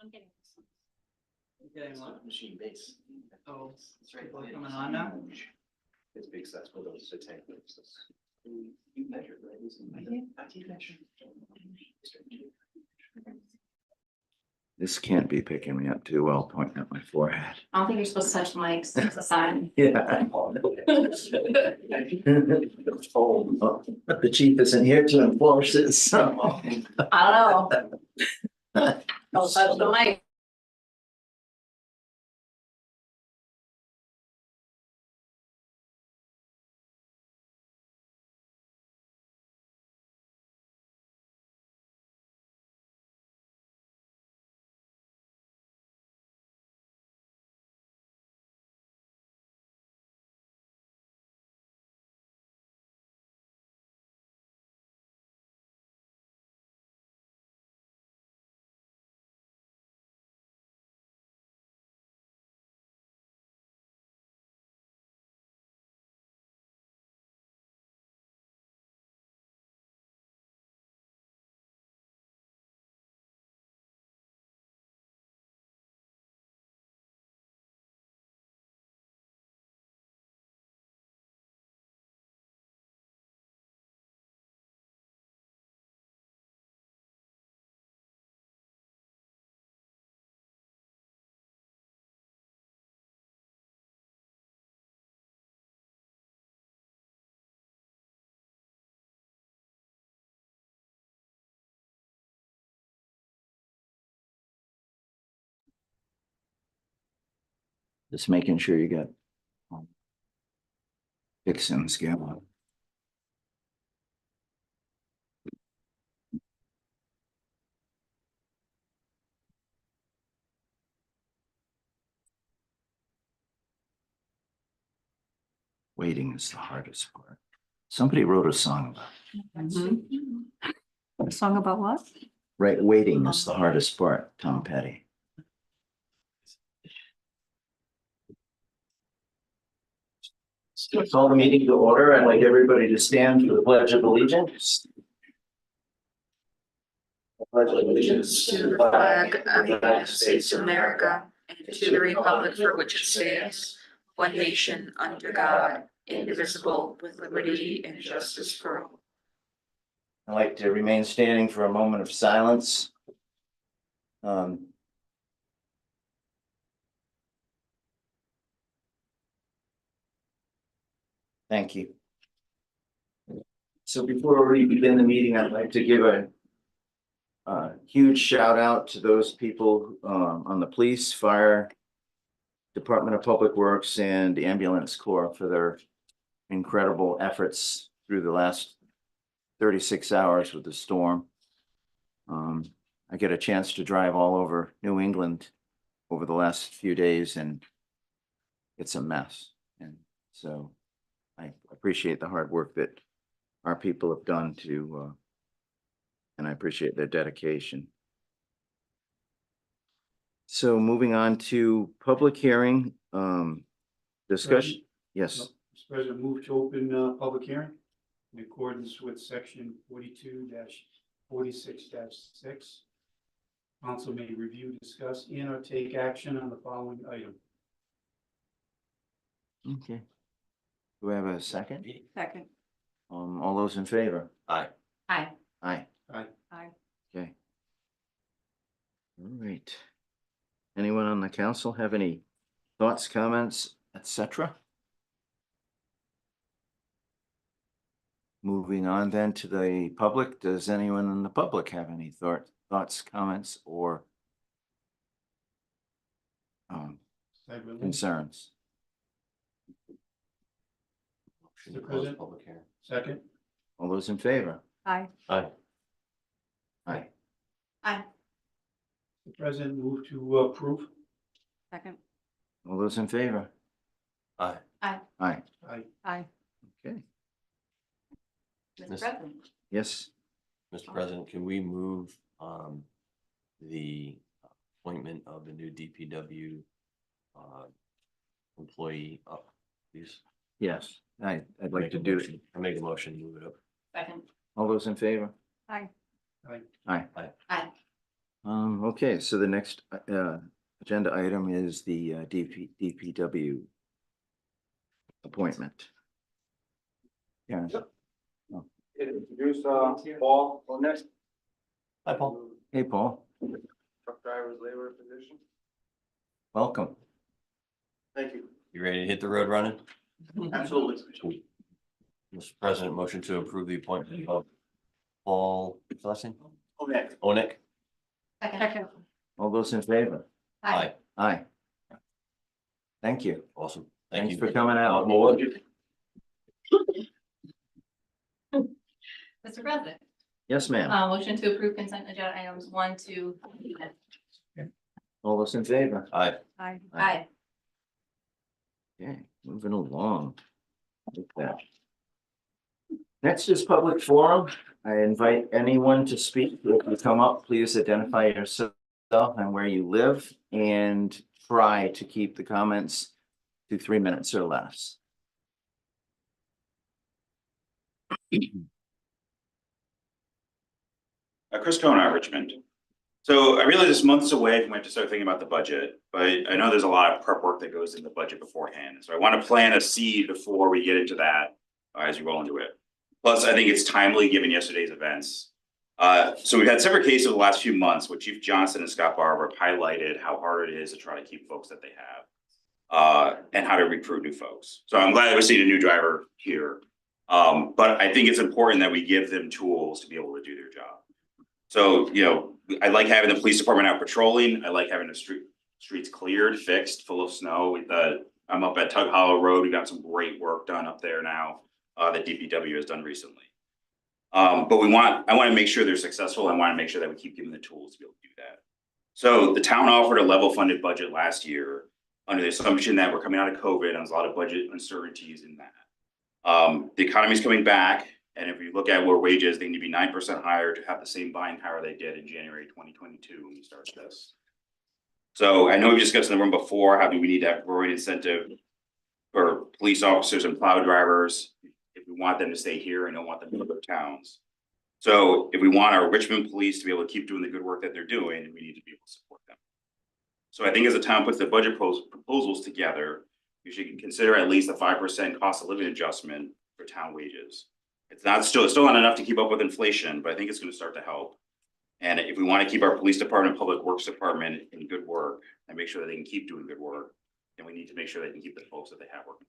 I'm getting this one. You getting what? Machine base. Oh, it's right, coming on now? It's big, so that's what those to take. You measured, right? I did measure. This can't be picking me up too well, pointing at my forehead. I don't think you're supposed to touch the mics. It's a sign. Yeah. But the chief isn't here to enforce it, so. I don't know. Don't touch the mic. Just making sure you got Dixon's going. Waiting is the hardest part. Somebody wrote a song about it. A song about what? Right, waiting is the hardest part, Tom Petty. Let's call the meeting to order. I'd like everybody to stand for the Pledge of Allegiance. Pledge of allegiance To the flag of the United States of America and to the republic for which it stands, one nation under God, indivisible, with liberty and justice for all. I'd like to remain standing for a moment of silence. Thank you. So before we begin the meeting, I'd like to give a huge shout out to those people on the police, fire, Department of Public Works, and ambulance corps for their incredible efforts through the last 36 hours with the storm. I get a chance to drive all over New England over the last few days, and it's a mess. And so I appreciate the hard work that our people have done to, and I appreciate their dedication. So moving on to public hearing, discussion. Yes, Mr. President, move to open public hearing in accordance with section 42-46-6. Council may review, discuss, and or take action on the following item. okay. Do we have a second? Second. All those in favor? Aye. Hi. Aye. Aye. Hi. Okay. All right. Anyone on the council have any thoughts, comments, etc.? Moving on then to the public. Does anyone in the public have any thoughts, comments, or concerns? Mr. President? Public hearing. Second. All those in favor? Hi. Aye. Aye. Hi. Mr. President, move to approve. Second. All those in favor? Aye. Aye. Aye. Hi. Okay. Mr. Miss- President. Yes. Mr. President, can we move the appointment of the new DPW employee up, please? Yes. I'd like to do it. I make a motion, to move it up. Second. All those in favor? Hi. Aye. Aye. Aye. Hi. Okay, so the next agenda item is the DPW appointment. Yeah. Introduce Paul next. Hi, Paul. Hey, Paul, Truck driver's labor position. welcome. Thank you. You ready to hit the road running? Absolutely. Mr. President, motion to approve the appointment of Paul, what's the last name? Okay. Onik. Second. All those in favor? Aye. Aye. Thank you. Awesome. Thank Thanks you. for coming out. Mr. President, Yes, ma'am. motion to approve consent agenda items 1, 2. All those in favor? Aye. Aye. Okay, moving along. Like that. Next is public forum. I invite anyone to speak. If you come up, please identify yourself and where you live and try to keep the comments to 3 minutes or less. Chris Kona, Richmond. So I realize it's months away from when I have to start thinking about the budget, but I know there's a lot of prep work that goes in the budget beforehand. So I want to plant a seed before we get into that as we roll into it. Plus, I think it's timely given yesterday's events. So we've had several cases over the last few months where Chief Johnson and Scott Barber have highlighted how hard it is to try to keep folks that they have and how to recruit new folks. So I'm glad we're seeing a new driver here. But I think it's important that we give them tools to be able to do their job. So, you know, I like having the police department out patrolling. I like having the streets cleared, fixed, full of snow. I'm up at Tug Hollow Road. We got some great work done up there now that DPW has done recently. But I want to make sure they're successful. I want to make sure that we keep giving the tools to be able to do that. So the town offered a level funded budget last year under the assumption that we're coming out of COVID and there's a lot of budget uncertainties in that. The economy's coming back. And if you look at where wages, they need to be 9% higher to have the same buying power they did in January 2022 when we started this. So I know we discussed in the room before, how do we need to have growing incentive for police officers and plow drivers if we want them to stay here and don't want them to other towns. So if we want our Richmond police to be able to keep doing the good work that they're doing, we need to be able to support them. So I think as the town puts the budget proposals together, we should consider at least a 5% cost of living adjustment for town wages. It's still not enough to keep up with inflation, but I think it's going to start to help. And if we want to keep our police department, public works department in good work and make sure that they can keep doing good work, then we need to make sure they can keep the folks that they have working.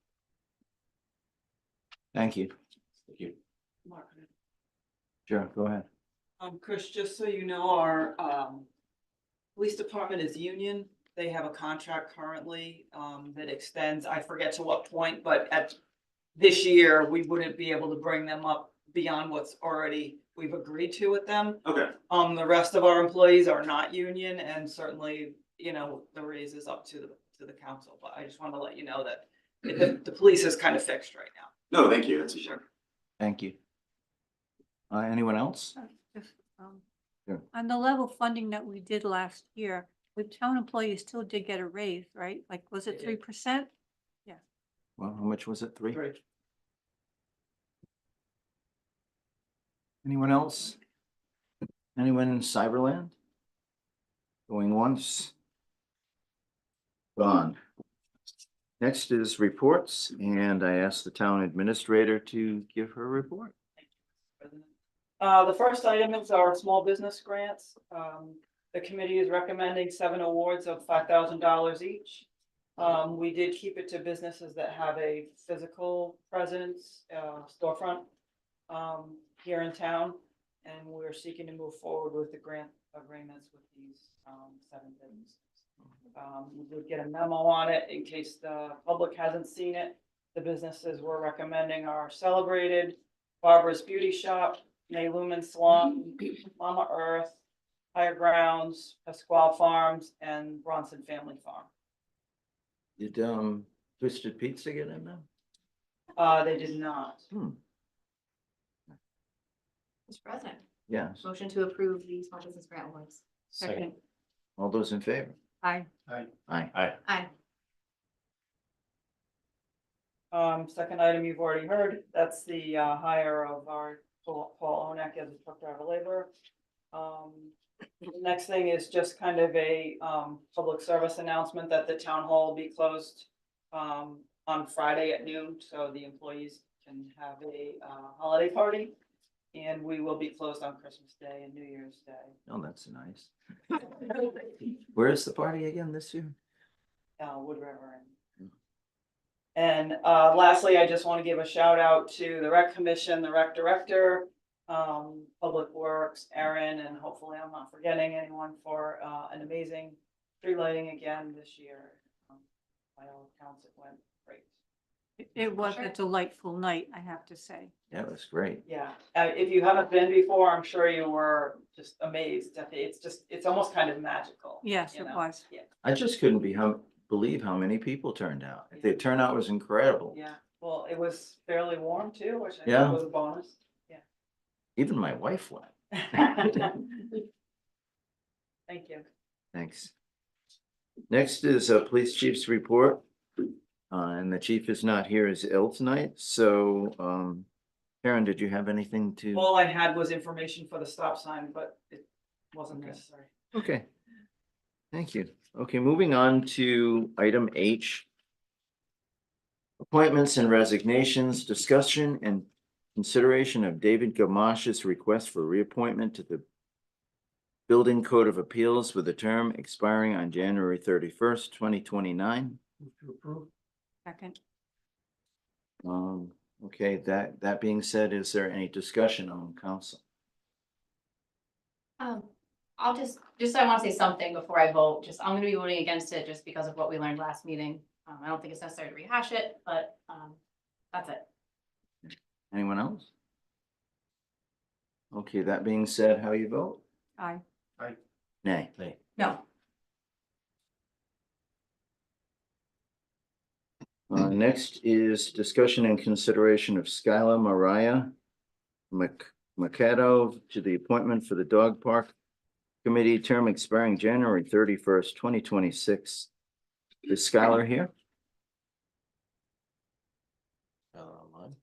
Thank you. Thank you. Mark. Sure, go ahead. Chris, just so you know, our police department is union. They have a contract currently that extends, I forget to what point, but at this year, we wouldn't be able to bring them up beyond what's already we've agreed to with them. Okay. The rest of our employees are not union, and certainly, you know, the raise is up to the council. But I just wanted to let you know that the police is kind of fixed right now. No, thank you. That's a sure. Thank you. Anyone else? Sure. On the level funding that we did last year, the town employees still did get a raise, right? Like, was it 3%? Well, how much was it? 3? Right. Anyone else? Anyone in Cyberland? Going once? Gone. Next is reports, and I asked the town administrator to give her report. The first item is our small business grants. The committee is recommending 7 awards of $5,000 each. We did keep it to businesses that have a physical presence, storefront here in town. And we're seeking to move forward with the grant agreements with these 7 businesses. We did get a memo on it in case the public hasn't seen it. The businesses we're recommending are Celebrated, Barbara's Beauty Shop, May Lumen Salon, Mama Earth, Higher Grounds, Pasquale Farms, and Bronson Family Farm. Did Twisted Pizza get in there? They did not. Mr. President, Yes. motion to approve the small business grant awards. Second. All those in favor? Aye. Aye. Aye. Aye. Second item you've already heard, that's the hire of our Paul Onek as a truck driver laborer. The next thing is just kind of a, public service announcement that the town hall will be closed, on Friday at noon, so the employees can have a, holiday party. And we will be closed on Christmas Day and New Year's Day. Oh, that's nice. Where is the party again this year? Wood River. And lastly, I just want to give a shout out to the rec commission, the rec director, Public Works, Erin, and hopefully I'm not forgetting anyone for an amazing tree lighting again this year. By all accounts, it went great. It was a delightful night, I have to say. That was great. Yeah, if you haven't been before, I'm sure you were just amazed. It's almost kind of magical. Yes, you it know? was. Yeah. I just couldn't believe how many people turned out. The turnout was incredible. Yeah, well, it was fairly warm too, which I Yeah. think was a bonus. Even my wife went. Thank you. Thanks. Next is a police chief's report. And the chief is not here, is ill tonight, so Karen, did you have anything to? All I had was information for the stop sign, but it wasn't Okay. necessary. Okay. Thank you. Okay, moving on to item H. Appointments and resignations, discussion and consideration of David Gamash's request for reappointment to the Building Code of Appeals with a term expiring on January 31st, 2029. Move to approve. Second. Okay, that being said, is there any discussion on council? I'll just I want to say something before I vote. I'm gonna be voting against it just because of what we learned last meeting. I don't think it's necessary to rehash it, but, that's it. Anyone else? Okay, that being said, how you vote? Aye. Nay. No. Next is discussion and consideration of Skylar Mariah Mikado to the appointment for the Dog Park Committee, term expiring January 31st, 2026. Is Skylar here? Online.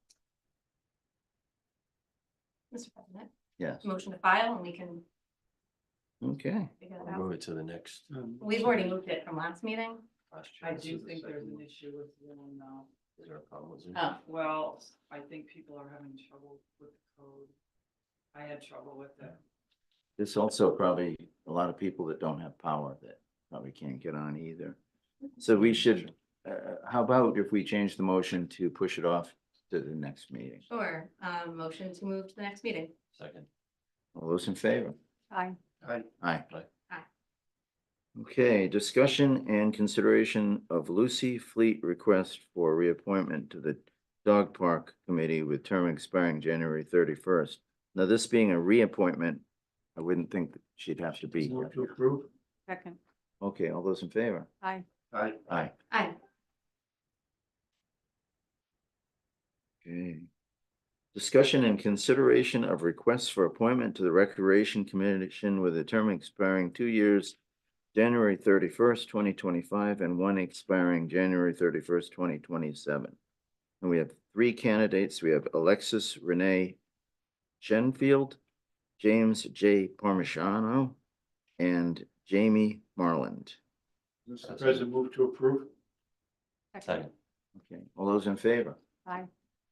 Mr. President, Yes. motion to file and we can Okay. figure that I'll out. move it to the next. We've already moved it from last meeting. last year. I This do is the think there's second an one. issue with Zoom now. Is there a problem with Zoom? Oh, Well, I think people are having trouble with the code. I had trouble with it. There's also probably a lot of people that don't have power that probably can't get on either. So we should, how about if we change the motion to push it off to the next meeting? sure. Motion to move to the next meeting. Second. All those in favor? Aye. Aye. Aye. Okay, discussion and consideration of Lucy Fleet request for reappointment to the Dog Park Committee with term expiring January 31st. Now, this being a reappointment, I wouldn't think that she'd have to be here. Move to approve. Second. Okay, all those in favor? Aye. Aye. Aye. Aye. Okay. Discussion and consideration of requests for appointment to the Recreation Commission with a term expiring 2 years, January 31st, 2025, and one expiring January 31st, 2027. And we have 3 candidates. We have Alexis Renee Shenfield, James J. Parmigiano, and Jamie Marland. Mr. President, move to approve. Second. Okay, all those in favor? Aye.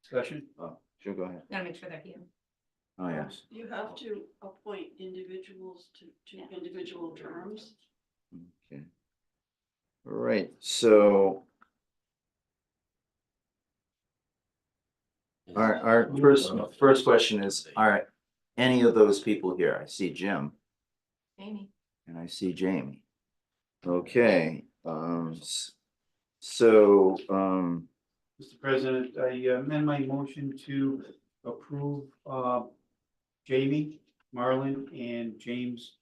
Discussion. Oh, sure, go ahead. Gotta make sure they're here. Oh, yes. You have to appoint individuals to individual terms. Okay. All right, so our first question is, are any of those people here? I see Jim Amy. and I see Jamie. Okay, so, Mr. President, I amend my motion to approve Jamie, Marlin, and James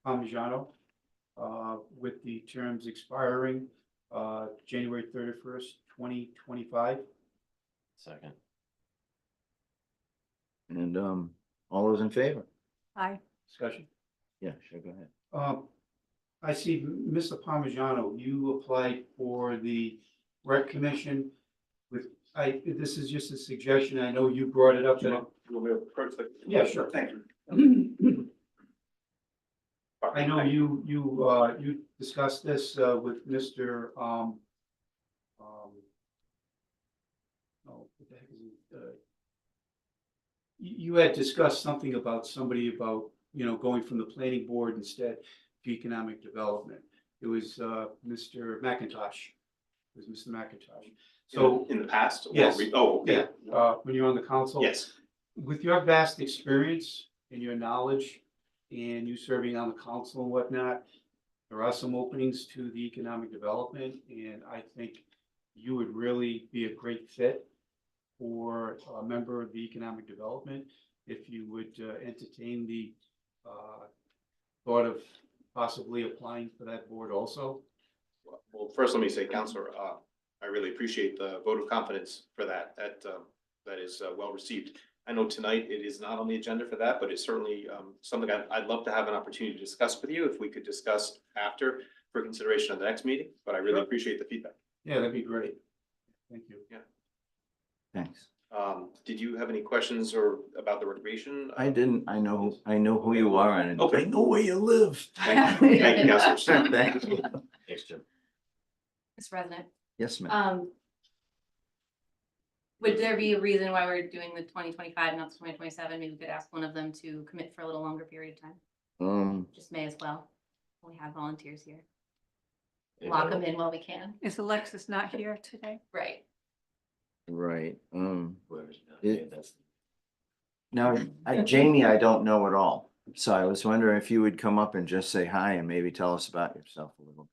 Parmigiano with the terms expiring January 31st, 2025. Second. and all those in favor? Aye. Discussion. Yeah, sure, go ahead. I see, Mr. Parmigiano, you applied for the rec commission with, this is just a suggestion. I know you brought it up. That You want me to approach the- Yeah, sure. Thank you. I know you discussed this, with Mr. Oh, what the heck is it? You had discussed something about somebody about, going from the planning board instead to economic development. It was, Mr. McIntosh. It was Mr. McIntosh. So, In the past? or Yes. Oh, okay. yeah, when you're on the council. Yes. With your vast experience and your knowledge and you serving on the council and whatnot, there are some openings to the economic development, and I think you would really be a great fit for a member of the economic development if you would entertain the thought of possibly applying for that board also. Well, first, let me say, Counselor, I really appreciate the vote of confidence for that. That is well received. I know tonight it is not on the agenda for that, but it's certainly something I'd love to have an opportunity to discuss with you if we could discuss after for consideration of the next meeting, but I really Sure. appreciate the feedback. Yeah, that'd be great. Thank you. Thanks. Did you have any questions or about the recreation? I didn't, I know who you are and I Okay. know where you live. Thank you, Counselor. Thank you. Thanks, Jim. Mr. President, Yes, ma'am. would there be a reason why we're doing the 2025, not the 2027? Maybe we could ask one of them to commit for a little longer period of time. Just may as well. We have volunteers here. Lock them in while we can. Is Alexis not here today? Right. Right, Whoever's not It- here, that's. now, Jamie, I don't know at all, so I was wondering if you would come up and just say hi and maybe tell us about yourself a little bit.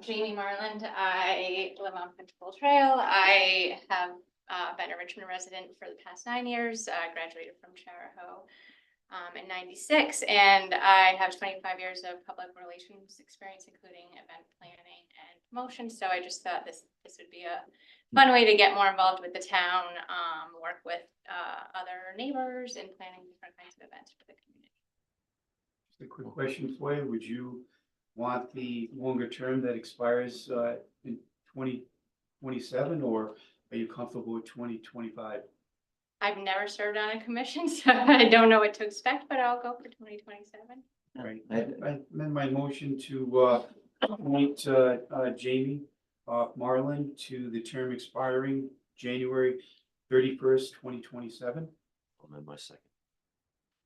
Jamie Marland, I live on Control Trail. I have been a Richmond resident for the past 9 years, graduated from Charahoe in '96, and I have 25 years of public relations experience, including event planning and promotion. So I just thought this would be a fun way to get more involved with the town, work with other neighbors and planning different kinds of events for the community. Just a quick question for you. Would you want the longer term that expires in 2027, or are you comfortable with 2025? I've never served on a commission, so I don't know what to expect, but I'll go for 2027. All right, I amend my motion to appoint Jamie Marlin to the term expiring January 31st, 2027. I'll amend my second.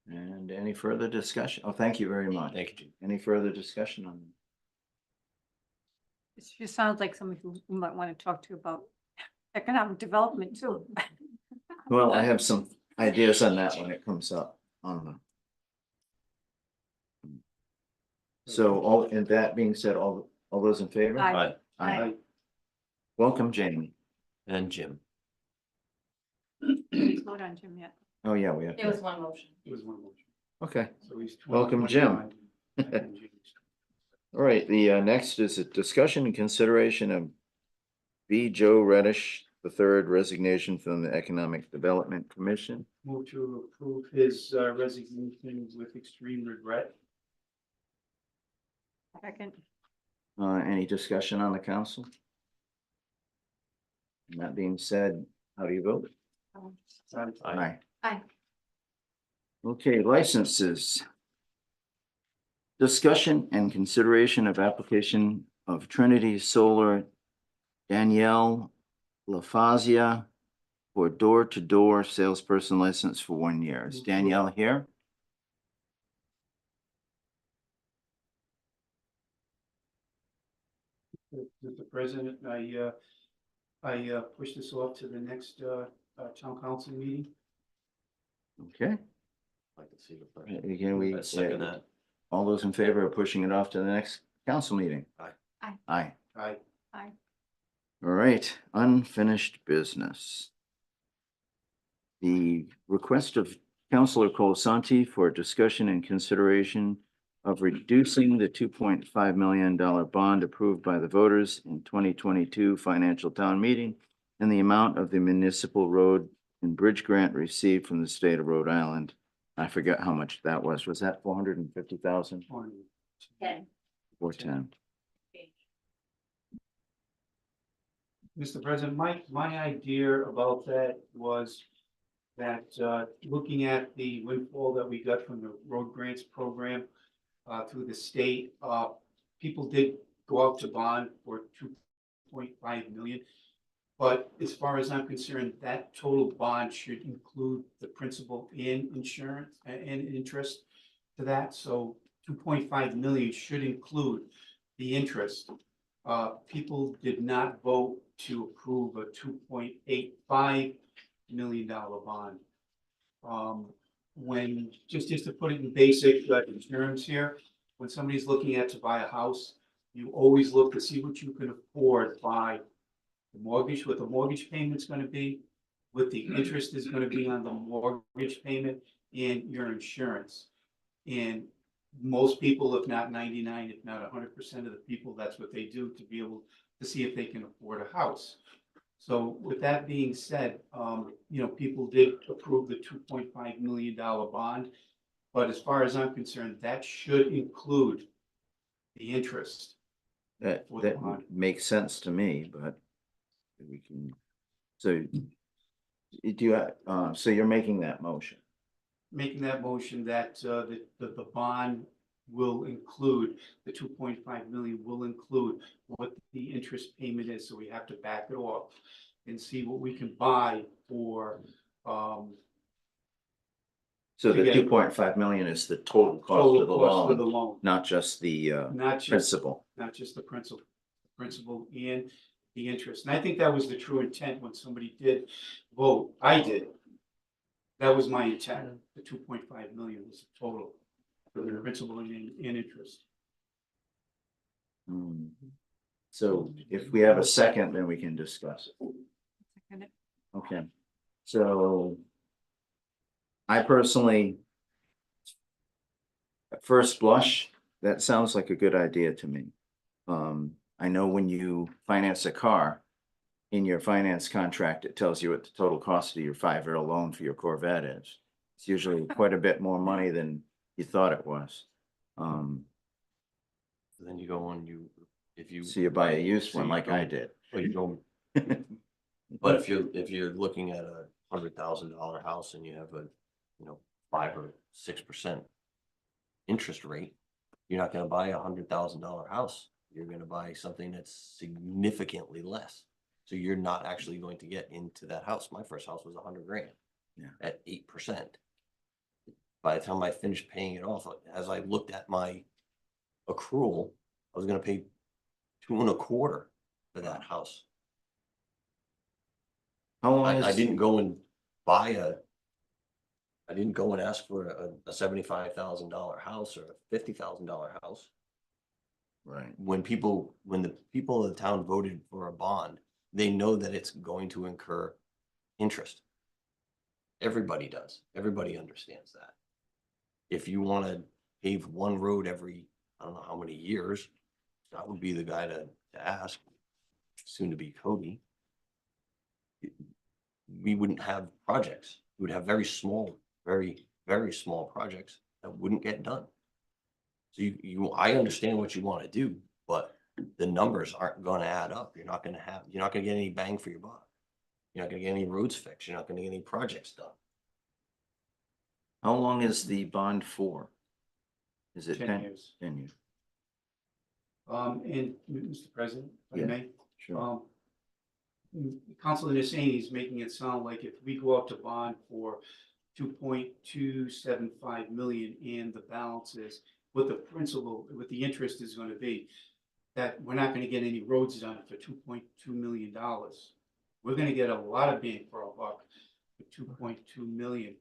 And any further discussion? Oh, thank you very much. Thank you, Jim. Any further discussion on? It just sounds like somebody who you might want to talk to about economic development too. Well, I have some ideas on that when it comes up on the. So, all, and that being said, all those in favor? Aye. Aye. Welcome, Jamie. And Jim. Didn't vote on Jim yet. Oh, yeah, we have. It was one motion. It was one motion. Okay, So he's Welcome, Jim. 2025. all right, the next is a discussion and consideration of B. Joe Reddish III resignation from the Economic Development Commission. Move to approve his resignation with extreme regret. Second. Any discussion on the council? And that being said, how do you vote? Aye. Aye. Okay, licenses. Discussion and consideration of application of Trinity Solar Danielle LaFazia for door-to-door salesperson license for 1 year. Is Danielle here? Mr. President, I push this off to the next town council meeting. Okay. I'd like to see the first. Again, we, I second that. all those in favor of pushing it off to the next council meeting? Aye. Aye. Aye. Aye. Aye. All right, unfinished business. The request of Councilor Colasanti for discussion and consideration of reducing the $2.5 million bond approved by the voters in 2022 financial town meeting and the amount of the municipal road and bridge grant received from the state of Rhode Island. I forget how much that was. Was that 450,000? 10. 410. Mr. President, my idea about that was that, looking at the windfall that we got from the road grants program, through the state, people did go out to bond for 2.5 million. But as far as I'm concerned, that total bond should include the principal and insurance and interest to that. So 2.5 million should include the interest. People did not vote to approve a $2.85 million bond. When, just to put it in basic terms here, when somebody's looking at to buy a house, you always look to see what you can afford by the mortgage, what the mortgage payment's gonna be, what the interest is gonna be on the mortgage payment, and your insurance. And most people, if not 99, if not 100% of the people, that's what they do to be able to see if they can afford a house. So with that being said, you know, people did approve the $2.5 million bond. But as far as I'm concerned, that should include the interest. That For the bond. makes sense to me, but we can, so do you, so you're making that motion? Making that motion that, the bond will include, the 2.5 million will include what the interest payment is, so we have to back it off and see what we can buy for, So the Again, 2.5 million is the total cost total of the cost of the loan, loan, not just the not just, principal. not just the principal and the interest. And I think that was the true intent when somebody did vote. I did. That was my intent. The 2.5 million was the total for the principal and interest. So if we have a second, then we can discuss it. Second it. Okay, so I personally, at first blush, that sounds like a good idea to me. I know when you finance a car, in your finance contract, it tells you what the total cost of your 5-year loan for your Corvette is. It's usually quite a bit more money than you thought it was. Then you go on, if you. So you buy a used so one you like go- I did. Well, you go, but if you're looking at a $100,000 house and you have a, 5 or 6% interest rate, you're not gonna buy $100,000 house. You're gonna buy something that's significantly less. So you're not actually going to get into that house. My first house was $100,000. Yeah. At 8%. By the time I finished paying it off, as I looked at my accrual, I was gonna pay 2.25 for that house. How long I is, didn't go and I didn't go and ask for a $75,000 house or a $50,000 house. right, When the people of the town voted for a bond, they know that it's going to incur interest. Everybody does. Everybody understands that. If you want to pave one road every, I don't know how many years, that would be the guy to ask, soon to be Cody. We wouldn't have projects. We would have very small, very, very small projects that wouldn't get done. So I understand what you want to do, but the numbers aren't going to add up. You're not going to get any bang for your buck. You're not going to get any roads fixed. You're not going to get any projects done. how long is the bond for? Is it 10 years. 10 years? And Mr. President, if I Yeah, may, sure. Councilor Nassani is making it sound like if we go out to bond for 2.275 million and the balance is what the principal, what the interest is going to be, that we're not going to get any roads done for $2.2 million. We're going to get a lot of bang for our buck for 2.2 million.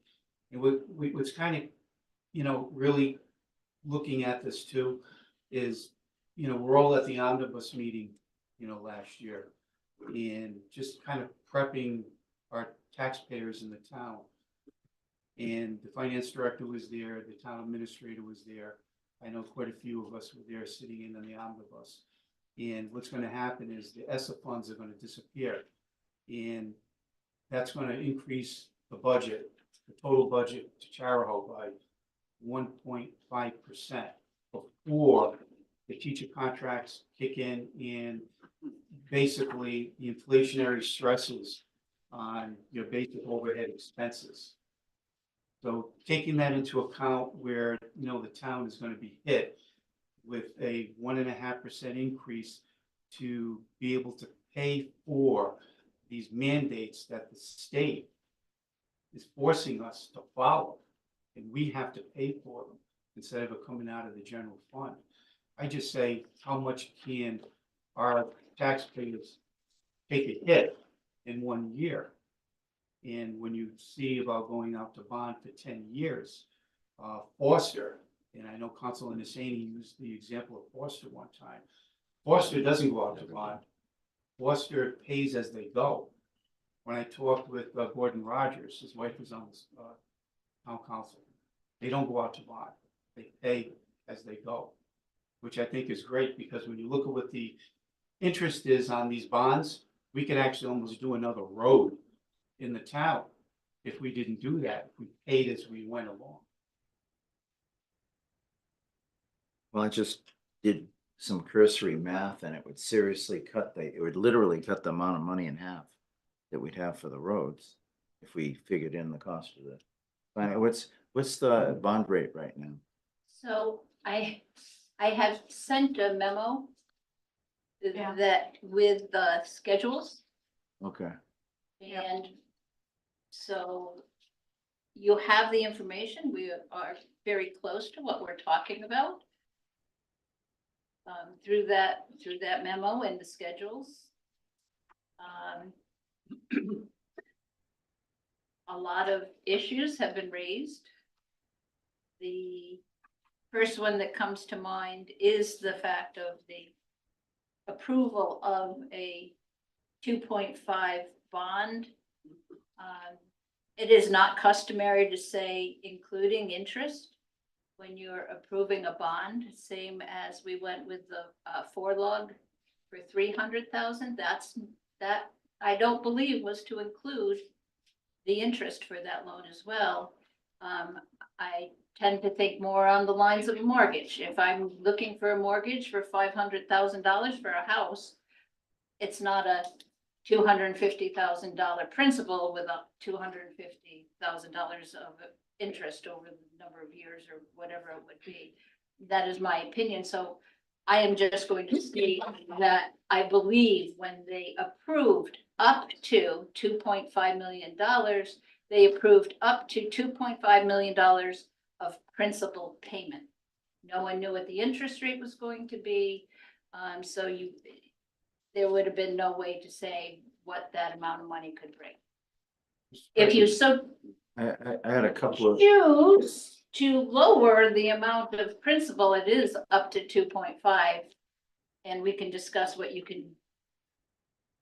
And what's kind of, really looking at this too is, we're all at the omnibus meeting, last year, and just kind of prepping our taxpayers in the town. And the finance director was there, the town administrator was there. I know quite a few of us were there sitting in on the omnibus. And what's going to happen is the ESSA funds are going to disappear. And that's going to increase the budget, the total budget to Charahoe by 1.5% before the teacher contracts kick in and basically the inflationary stresses on your basic overhead expenses. So taking that into account where, you know, the town is gonna be hit with a 1.5% increase to be able to pay for these mandates that the state is forcing us to follow, and we have to pay for them instead of it coming out of the general fund. I just say, how much can our taxpayers take a hit in 1 year? And when you see about going out to bond for 10 years, Foster, and I know Councilor Nasani used the example of Foster one time. Foster doesn't go out to bond. Foster pays as they go. When I talked with Gordon Rogers, his wife was on this town council, they don't go out to bond. They pay as they go, which I think is great, because when you look at what the interest is on these bonds, we could actually almost do another road in the town if we didn't do that, if we paid as we went along. Well, I just did some cursory math and it would seriously it would literally cut the amount of money in half that we'd have for the roads if we figured in the cost of it. I mean, what's the bond rate right now? So I have sent a memo Yeah. that with the schedules, Okay, and so you have the information. We are very close to what we're talking about. Through that memo and the schedules. A lot of issues have been raised. The first one that comes to mind is the fact of the approval of a 2.5 bond. It is not customary to say including interest when you're approving a bond, same as we went with the forlog for 300,000. That I don't believe was to include the interest for that loan as well. I tend to think more on the lines of a mortgage. If I'm looking for a mortgage for $500,000 for a house, it's not a $250,000 principal with a $250,000 of interest over the number of years or whatever it would be. That is my opinion. So I am just going to state that I believe when they approved up to $2.5 million, they approved up to $2.5 million of principal payment. No one knew what the interest rate was going to be. So there would have been no way to say what that amount of money could bring. If you so I had a couple of, choose to lower the amount of principal, it is up to 2.5. And we can discuss what you can,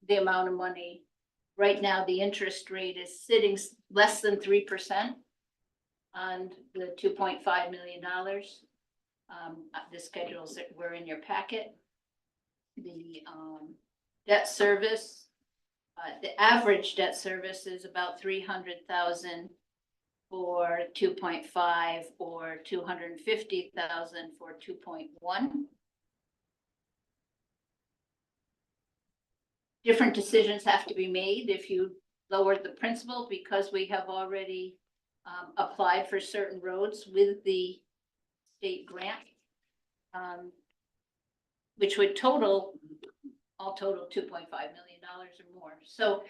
the amount of money. Right now, the interest rate is sitting less than 3% on the $2.5 million. The schedules that were in your packet. The debt service, the average debt service is about 300,000 for 2.5 or 250,000 for 2.1. Different decisions have to be made if you lower the principal, because we have already applied for certain roads with the state grant, which would all total $2.5 million or more. So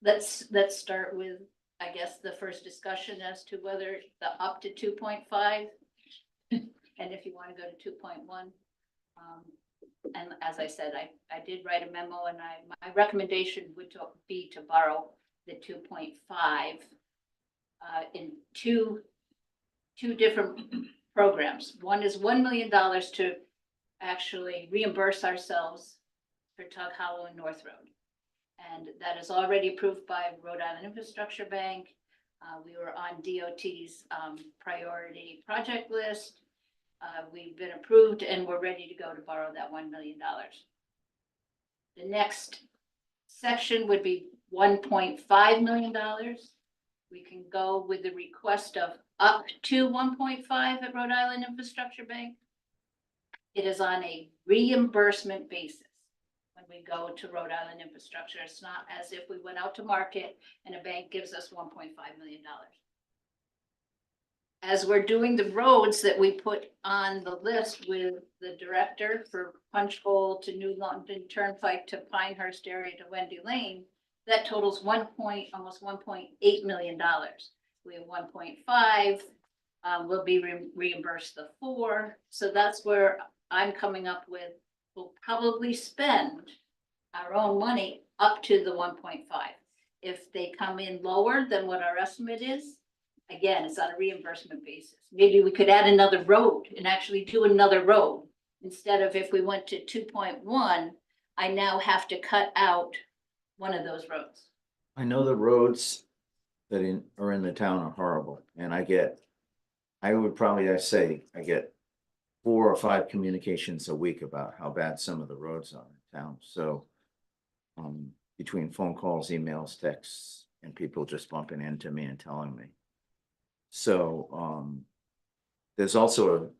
let's start with, I guess, the first discussion as to whether the up to 2.5 and if you want to go to 2.1. And as I said, I did write a memo, and my recommendation would be to borrow the 2.5 in two different programs. One is $1 million to actually reimburse ourselves for Tug Hollow and North Road. And that is already approved by Rhode Island Infrastructure Bank. We were on DOT's priority project list. We've been approved and we're ready to go to borrow that $1 million. The next section would be $1.5 million. We can go with the request of up to 1.5 at Rhode Island Infrastructure Bank. It is on a reimbursement basis. When we go to Rhode Island Infrastructure. It's not as if we went out to market and a bank gives us $1.5 million. As we're doing the roads that we put on the list with the director for Punch Bowl to New London Turnpike to Pinehurst area to Wendy Lane, that totals almost $1.8 million. We have 1.5, we'll be reimbursed the 4. So that's where I'm coming up with, we'll probably spend our own money up to the 1.5. If they come in lower than what our estimate is, again, it's on a reimbursement basis. Maybe we could add another road and actually do another road. Instead of if we went to 2.1, I now have to cut out one of those roads. I know the roads that are in the town are horrible, and I get 4 or 5 communications a week about how bad some of the roads are in town, so. Between phone calls, emails, texts, and people just bumping into me and telling me. So, there's also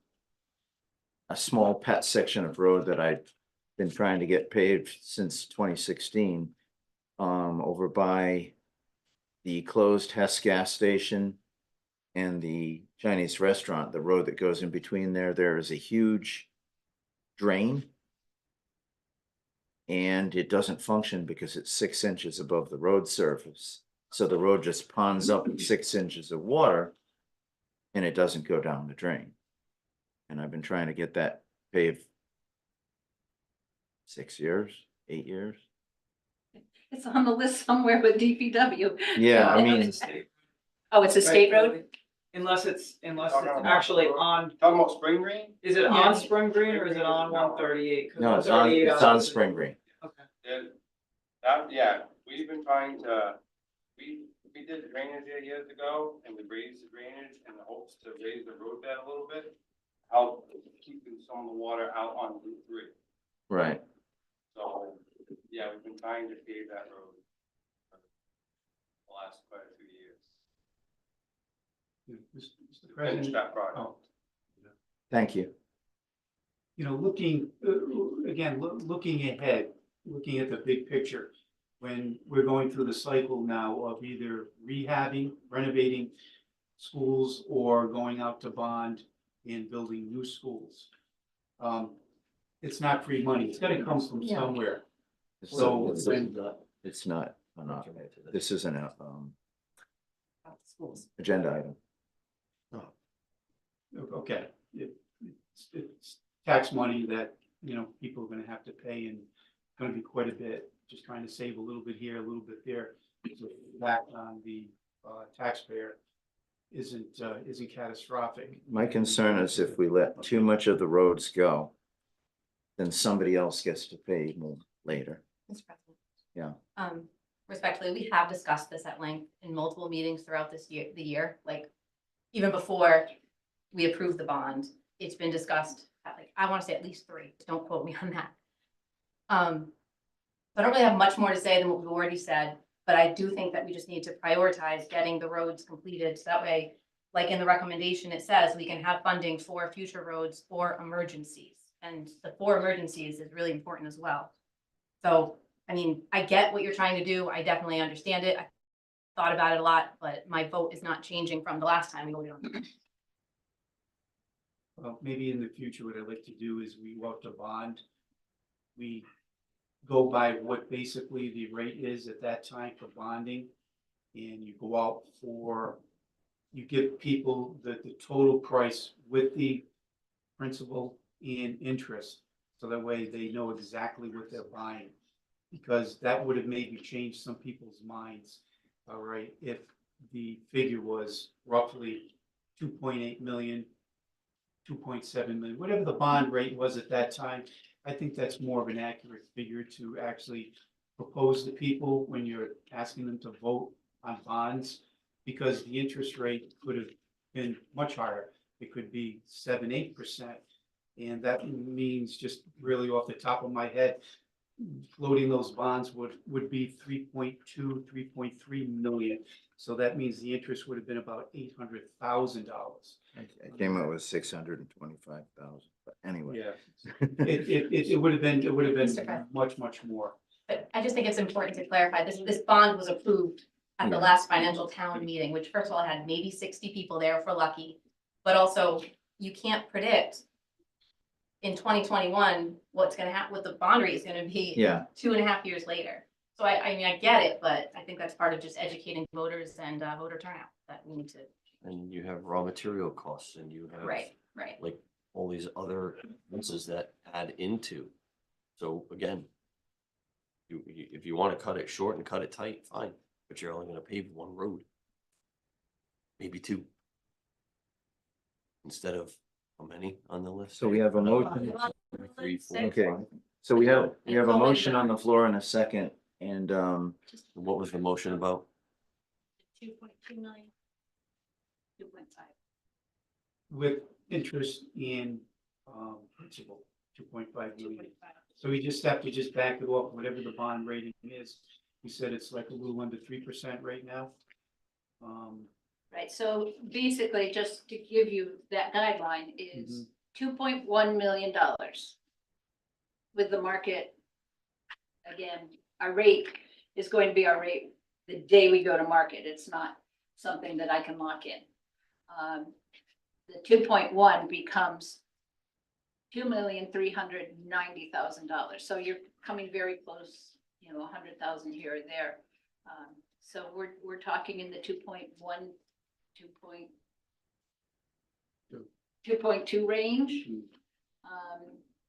a small pet section of road that I've been trying to get paved since 2016. Over by the closed Hess gas station and the Chinese restaurant, the road that goes in between there is a huge drain. And it doesn't function because it's 6 inches above the road surface. So the road just ponds up 6 inches of water and it doesn't go down the drain. And I've been trying to get that paved 6 years, 8 years. It's on the list somewhere with DPW. Yeah, I mean, Oh, it's a state road? Unless it's actually on, Talking about Spring Green? is it on Spring Green or is it on 138? no, it's on Spring Green. Yeah, we've been trying to, we did drainage there years ago, and we raised the drainage in the hopes to raise the road bed a little bit. Help keeping some of the water out on Route 3. Right. So, yeah, we've been trying to pave that road for the last quite a few years. Mr. Finish President, that project. oh, Thank you. looking, again, looking ahead, looking at the big picture, when we're going through the cycle now of either rehabbing, renovating schools or going out to bond and building new schools. It's not free money. It's gotta come from somewhere. So It's not, this isn't a, agenda item. Okay, it's tax money that, people are gonna have to pay, and gonna be quite a bit, just trying to save a little bit here, a little bit there. So back on the taxpayer isn't catastrophic. My concern is if we let too much of the roads go, then somebody else gets to pay more later. Mr. President. Yeah. Respectfully, we have discussed this at length in multiple meetings throughout the year, like even before we approved the bond, it's been discussed at I want to say at least 3. Don't quote me on that. So I don't really have much more to say than what we've already said, but I do think that we just need to prioritize getting the roads completed. So that way, like in the recommendation, it says we can have funding for future roads or emergencies. And the 4 emergencies is really important as well. So, I mean, I get what you're trying to do. I definitely understand it. I thought about it a lot, but my vote is not changing from the last time we voted on it. Well, maybe in the future, what I'd like to do is we go out to bond. We go by what basically the rate is at that time for bonding. And you go out you give people the total price with the principal and interest. So that way they know exactly what they're buying. Because that would have maybe changed some people's minds. All right, if the figure was roughly 2.8 million, 2.7 million, whatever the bond rate was at that time, I think that's more of an accurate figure to actually propose to people when you're asking them to vote on bonds, because the interest rate could have been much higher. It could be 7-8%. And that means, just really off the top of my head, floating those bonds would be 3.2, 3.3 million. So that means the interest would have been about $800,000. I came up with 625,000, but anyway. Yeah, it would have been, Mr. President. much more. But I just think it's important to clarify, this bond was approved at the Yeah. last financial town meeting, which first of all had maybe 60 people there if we're lucky. But also, you can't predict in 2021, what's gonna happen, what the bond rate is gonna be Yeah, 2.5 years later. So I mean, I get it, but I think that's part of just educating voters and voter turnout that we need to, And you have raw material costs and you have. right. Like all these other expenses that add into. So again. If you want to cut it short and cut it tight, fine, but you're only gonna pave one road. Maybe two. Instead of how many on the list? so we have a motion. 3, 4, Okay, 5. so we have a It's always motion on done. the floor and a second, and What was the motion about? 2.2 million. 2.5. With interest in, principal, 2.5 million. So we just have to just back it off, whatever the bond rating is. We said it's like a little under 3% right now. Right, so basically, just to give you that guideline is $2.1 million. With the market, again, our rate is going to be our rate the day we go to market. It's not something that I can lock in. The 2.1 becomes $2,390,000. So you're coming very close, 100,000 here or there. So we're talking in the 2.2 range.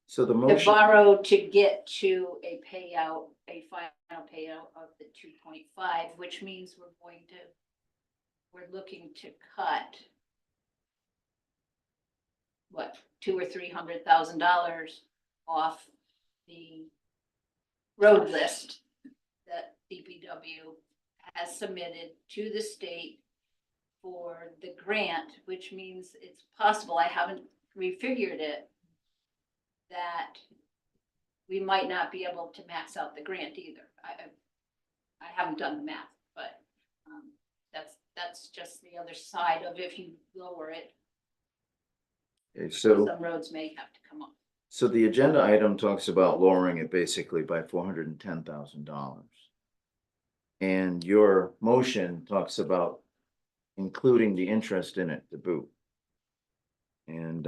so the To motion, borrow to get to a final payout of the 2.5, which means we're looking to cut what, $200,000 or $300,000 off the road list that DPW has submitted to the state for the grant, which means it's possible, I haven't refigured it, that we might not be able to max out the grant either. I haven't done the math, but that's just the other side of if you lower it, okay, so, some roads may have to come up. so the agenda item talks about lowering it basically by $410,000. And your motion talks about including the interest in it to boot. And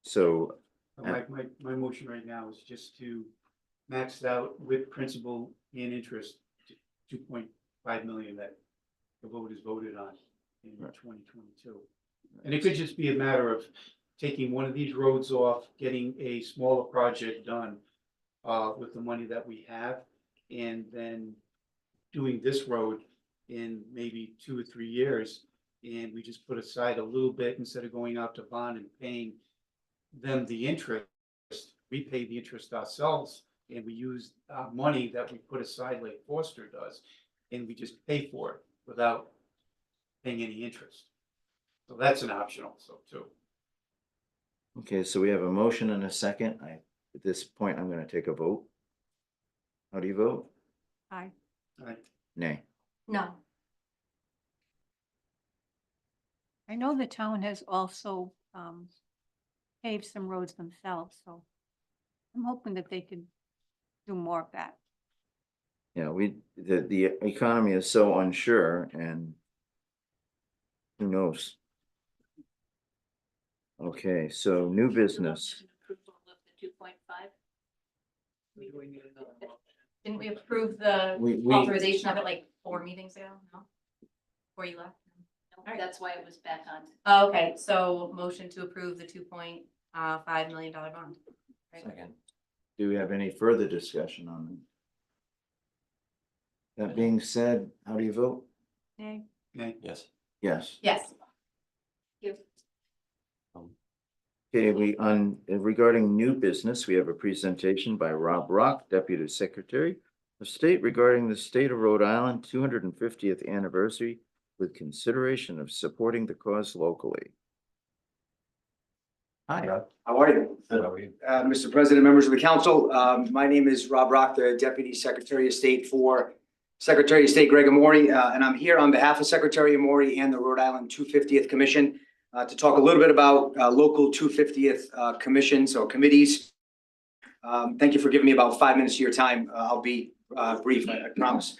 so, My motion right now is just to max it out with principal and interest to 2.5 million that the voters voted on in 2022. And it could just be a matter of taking one of these roads off, getting a smaller project done with the money that we have, and then doing this road in maybe 2 or 3 years. And we just put aside a little bit instead of going out to bond and paying them the interest. We pay the interest ourselves, and we use money that we put aside like Forster does, and we just pay for it without paying any interest. So that's an option also too. okay, so we have a motion and a second. At this point, I'm gonna take a vote. How do you vote? Aye. Right? Nay. No, I know the town has also paved some roads themselves, so I'm hoping that they could do more of that. Yeah, the economy is so unsure, and who knows? Okay, so new business. Approval of the 2.5. didn't we approve the We- authorization of it like 4 meetings ago? No? Before you left? Alright. That's why it was back on. Oh, okay, so motion to approve the $2.5 million bond. Right. Second. Do we have any further discussion on it? That being said, how do you vote? Nay. Okay. Yes. Yes. Yes, Okay, regarding new business, we have a presentation by Rob Rock, Deputy Secretary of State, regarding the state of Rhode Island 250th anniversary with consideration of supporting the cause locally. Hi, Rob. How are you? Good, how are you? Mr. President, members of the council, my name is Rob Rock, the Deputy Secretary of State for Secretary of State Greg Amore, and I'm here on behalf of Secretary Amore and the Rhode Island 250th Commission to talk a little bit about local 250th commissions or committees. Thank you for giving me about 5 minutes of your time. I'll be brief, I promise.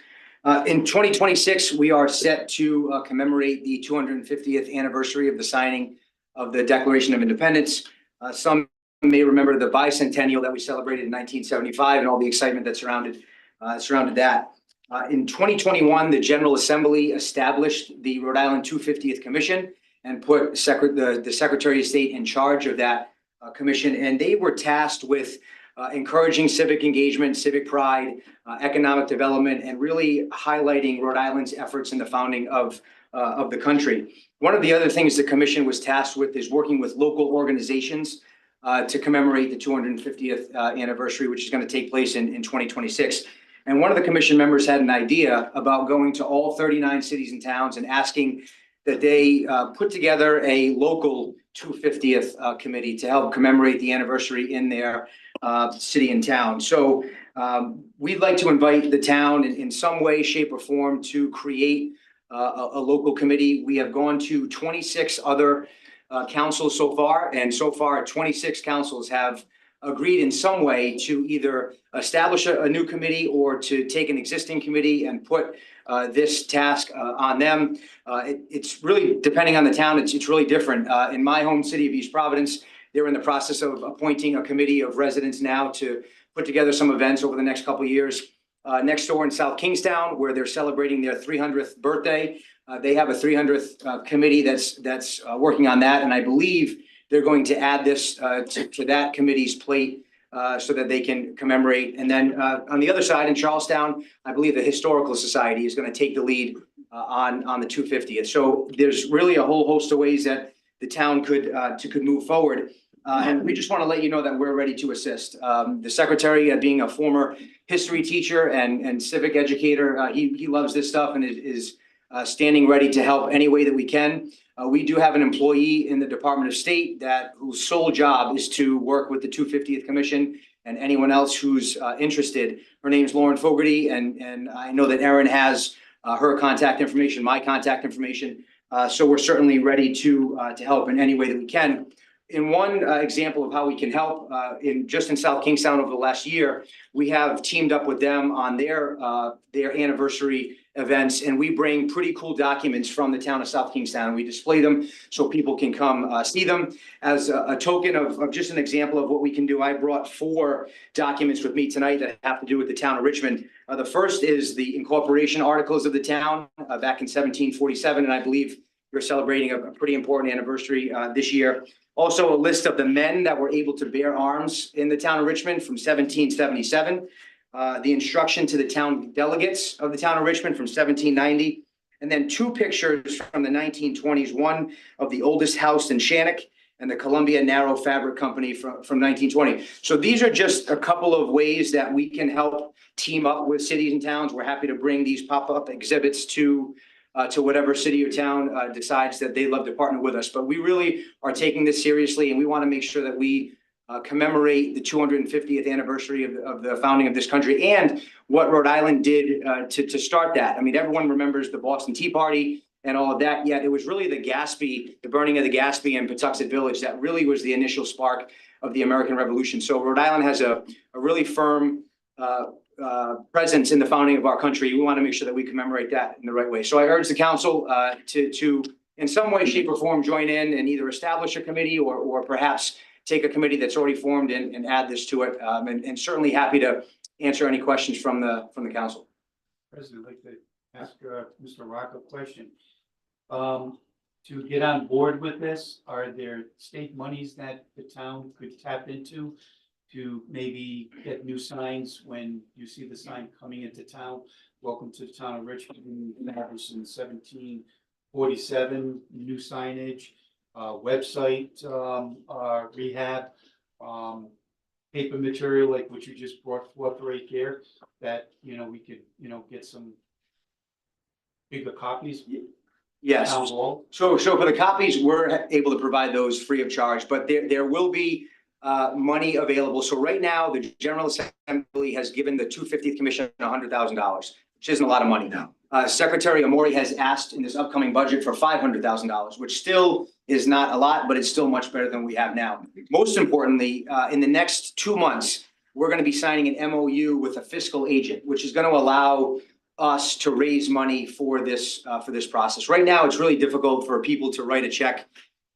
In 2026, we are set to commemorate the 250th anniversary of the signing of the Declaration of Independence. Some may remember the bicentennial that we celebrated in 1975 and all the excitement that surrounded that. In 2021, the General Assembly established the Rhode Island 250th Commission and put the Secretary of State in charge of that commission. And they were tasked with encouraging civic engagement, civic pride, economic development, and really highlighting Rhode Island's efforts in the founding of the country. One of the other things the commission was tasked with is working with local organizations to commemorate the 250th anniversary, which is going to take place in 2026. And one of the commission members had an idea about going to all 39 cities and towns and asking that they put together a local 250th committee to help commemorate the anniversary in their city and town. So we'd like to invite the town in some way, shape, or form to create a local committee. We have gone to 26 other councils so far, and so far 26 councils have agreed in some way to either establish a new committee or to take an existing committee and put this task on them. It's really, depending on the town, it's really different. In my home city of East Providence, they're in the process of appointing a committee of residents now to put together some events over the next couple of years. Next door in South Kingstown, where they're celebrating their 300th birthday, they have a 300th committee that's working on that. And I believe they're going to add this to that committee's plate so that they can commemorate. And then on the other side in Charlestown, I believe the Historical Society is going to take the lead on the 250th. So there's really a whole host of ways that the town could move forward. And we just want to let you know that we're ready to assist. The secretary, being a former history teacher and civic educator, he loves this stuff and is standing ready to help any way that we can. We do have an employee in the Department of State whose sole job is to work with the 250th Commission and anyone else who's interested. Her name is Lauren Fogarty, and I know that Erin has her contact information, my contact information. So we're certainly ready to help in any way that we can. In one example of how we can help, in South Kingstown over the last year, we have teamed up with them on their anniversary events, and we bring pretty cool documents from the town of South Kingstown. We display them so people can come see them. As a token of just an example of what we can do, I brought 4 documents with me tonight that have to do with the town of Richmond. The first is the incorporation articles of the town back in 1747, and I believe you're celebrating a pretty important anniversary this year. Also, a list of the men that were able to bear arms in the town of Richmond from 1777. The instruction to the town delegates of the town of Richmond from 1790. And then 2 pictures from the 1920s, one of the oldest house in Shannock and the Columbia Narrow Fabric Company from 1920. So these are just a couple of ways that we can help team up with cities and towns. We're happy to bring these pop-up exhibits to whatever city or town decides that they love to partner with us. But we really are taking this seriously, and we want to make sure that we commemorate the 250th anniversary of the founding of this country and what Rhode Island did to start that. I mean, everyone remembers the Boston Tea Party and all of that, yet it was really the burning of the Gaspee in Patuxent Village that really was the initial spark of the American Revolution. So Rhode Island has a really firm presence in the founding of our country. We want to make sure that we commemorate that in the right way. So I urge the council to in some way, shape, or form join in and either establish a committee or perhaps take a committee that's already formed and add this to it. And certainly happy to answer any questions from the council. President, I'd like to ask Mr. Rock a question. To get on board with this, are there state monies that the town could tap into to maybe get new signs when you see the sign coming into town? Welcome to the town of Richmond, established in 1747, new signage, website rehab, paper material like what you just brought forth right here, that we could get some bigger copies. Yes. So for the copies, we're able to provide those free of charge, but there will be money available. So right now, the General Assembly has given the 250th Commission $100,000, which isn't a lot of money now. Secretary Amori has asked in this upcoming budget for $500,000, which still is not a lot, but it's still much better than we have now. Most importantly, in the next 2 months, we're gonna be signing an MOU with a fiscal agent, which is gonna allow us to raise money for this process. Right now, it's really difficult for people to write a check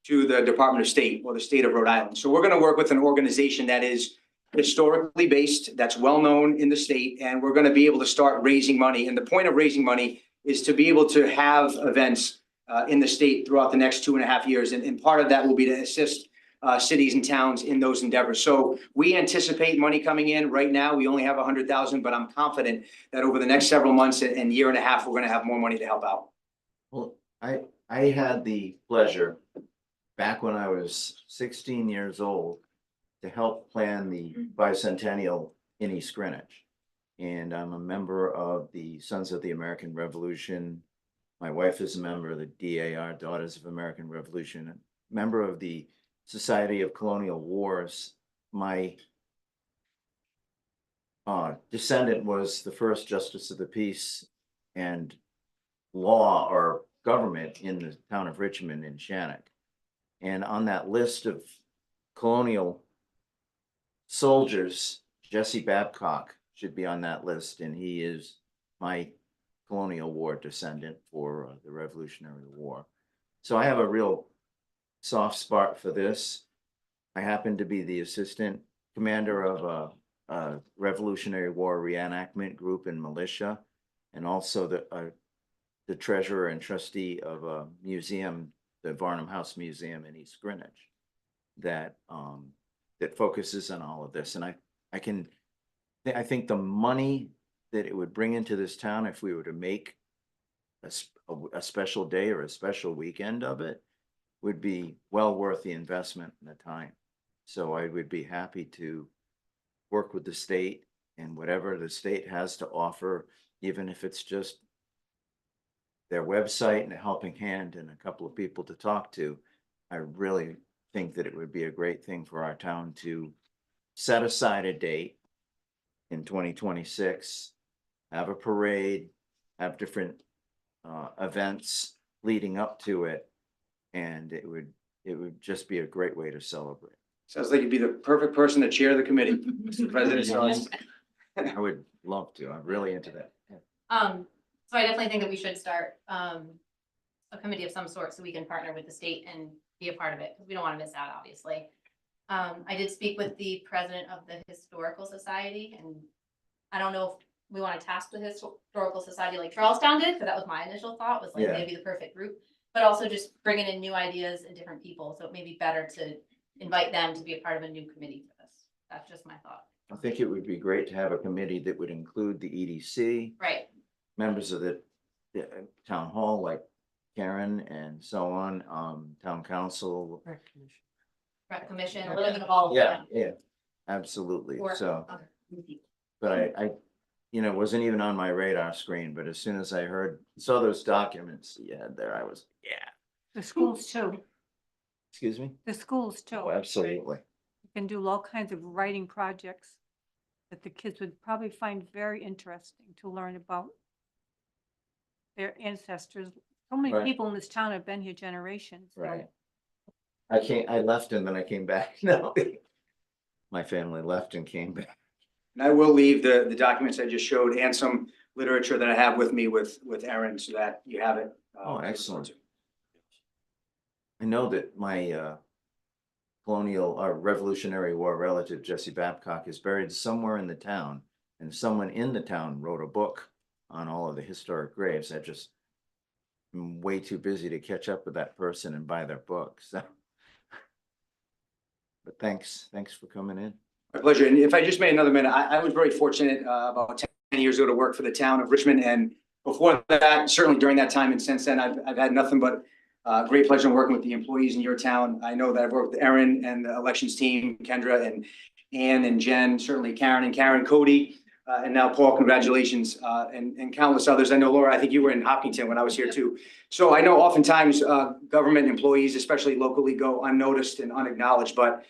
to the Department of State or the state of Rhode Island. So we're gonna work with an organization that is historically based, that's well-known in the state, and we're gonna be able to start raising money. And the point of raising money is to be able to have events in the state throughout the next 2.5 years. And part of that will be to assist cities and towns in those endeavors. So we anticipate money coming in. Right now, we only have 100,000, but I'm confident that over the next several months and year and a half, we're gonna have more money to help out. Well, I had the pleasure, back when I was 16 years old, to help plan the bicentennial in East Greenwich. And I'm a member of the Sons of the American Revolution. My wife is a member of the DAR, Daughters of American Revolution, a member of the Society of Colonial Wars. My descendant was the first Justice of the Peace and law or government in the town of Richmond in Shannock. And on that list of colonial soldiers, Jesse Babcock should be on that list, and he is my Colonial War descendant for the Revolutionary War. So I have a real soft spot for this. I happen to be the assistant commander of a Revolutionary War reenactment group in militia, and also the treasurer and trustee of a museum, the Varnum House Museum in East Greenwich, that focuses on all of this. And I think the money that it would bring into this town, if we were to make a special day or a special weekend of it, would be well worth the investment and the time. So I would be happy to work with the state and whatever the state has to offer, even if it's just their website and a helping hand and a couple of people to talk to. I really think that it would be a great thing for our town to set aside a date in 2026, have a parade, have different events leading up to it, and it would just be a great way to celebrate. Sounds like you'd be the perfect person to chair the committee, Mr. President. I would love to. I'm really into that. So I definitely think that we should start a committee of some sort so we can partner with the state and be a part of it, because we don't want to miss out, obviously. I did speak with the president of the Historical Society, and I don't know if we want to task the Historical Society like Charlestown did, because that was my initial thought, was like they'd be the perfect group, but also just bringing in new ideas and different people. So it may be better to invite them to be a part of a new committee for this. That's just my thought. I think it would be great to have a committee that would include the EDC, Right. members of the town hall like Karen and so on, town council. Rec commission, a little bit of all of them. Yeah, absolutely. Or So, other people. but I, it wasn't even on my radar screen, but as soon as I saw those documents you had there, I was, The schools too, excuse me? the schools too. Oh, absolutely. You can do all kinds of writing projects that the kids would probably find very interesting to learn about their ancestors. So many Right. people in this town have been here generations. so- Right. I left and then I came back. No, my family left and came back. And I will leave the documents I just showed and some literature that I have with me with Erin, so that you have it. Oh, excellent. I know that my colonial or Revolutionary War relative, Jesse Babcock, is buried somewhere in the town, and someone in the town wrote a book on all of the historic graves. I'm way too busy to catch up with that person and buy their book. So, but thanks for coming in. My pleasure. And if I just made another minute, I was very fortunate about 10 years ago to work for the town of Richmond. And before that, certainly during that time and since then, I've had nothing but great pleasure in working with the employees in your town. I know that I've worked with Erin and the elections team, Kendra and Ann and Jen, certainly Karen, Cody, and now Paul, congratulations, and countless others. I know, Laura, I think you were in Hopkinton when I was here too. So I know oftentimes government employees, especially locally, go unnoticed and unacknowledged, but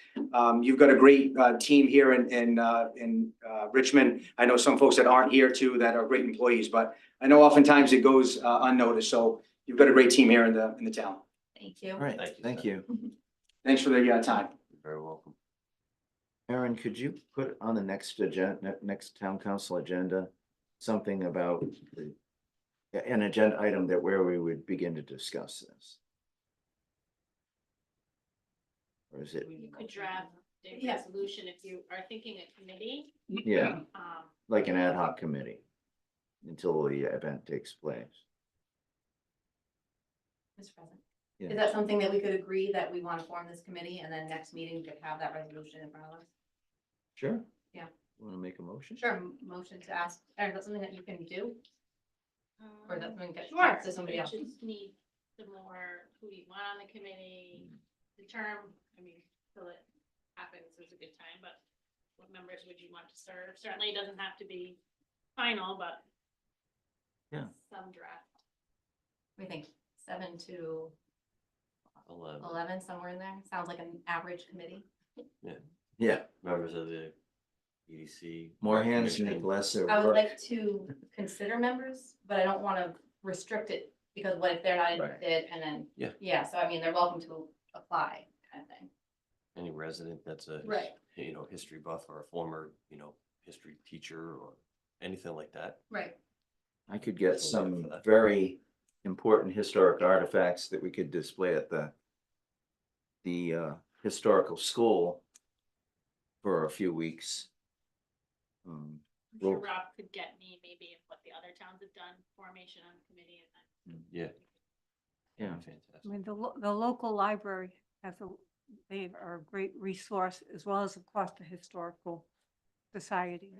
you've got a great team here in Richmond. I know some folks that aren't here too that are great employees, but I know oftentimes it goes unnoticed. So you've got a great team here in the town. Thank you. All right, thank you. Thanks for the time. You're very welcome. Aaron, could you put on the next agenda, next town council agenda, something about an agenda item that where we would begin to discuss this? Or is it, You could draft a Yeah. resolution if you are thinking a committee. yeah, Um, like an ad hoc committee until the event takes place? Mr. President. Yeah. Is that something that we could agree that we want to form this committee and then next meeting we could have that resolution in front of us? Sure. Yeah. Want to make a motion? Sure, motion to ask, Erin, that's something that you can do, or that's something that Sure, passed to somebody we else? just need some more, who do you want on the committee, the term, I mean, till it happens is a good time, but what members would you want to serve? Certainly it doesn't have to be final, but Yeah. some draft. We think 7 to 11 11, somewhere in there, sounds like an average committee. Yeah, members of the EDC. more hands Commission. make less of I would work. like to consider members, but I don't want to restrict it, because what if they're not Right. interested, and then. Yeah. Yeah, so I mean, they're welcome to apply, kind of thing. Any resident that's a, Right. you know, history buff or a former, you know, history teacher or anything like that. Right. I could get So wait some for that. very important historic artifacts that we could display at the historical school for a few weeks. I'm sure Well- Rob could get me maybe what the other towns have done, formation on the committee, and then. Yeah. Yeah. I Fantastic. mean, the local library has they are a great resource, as well as, of course, the historical society.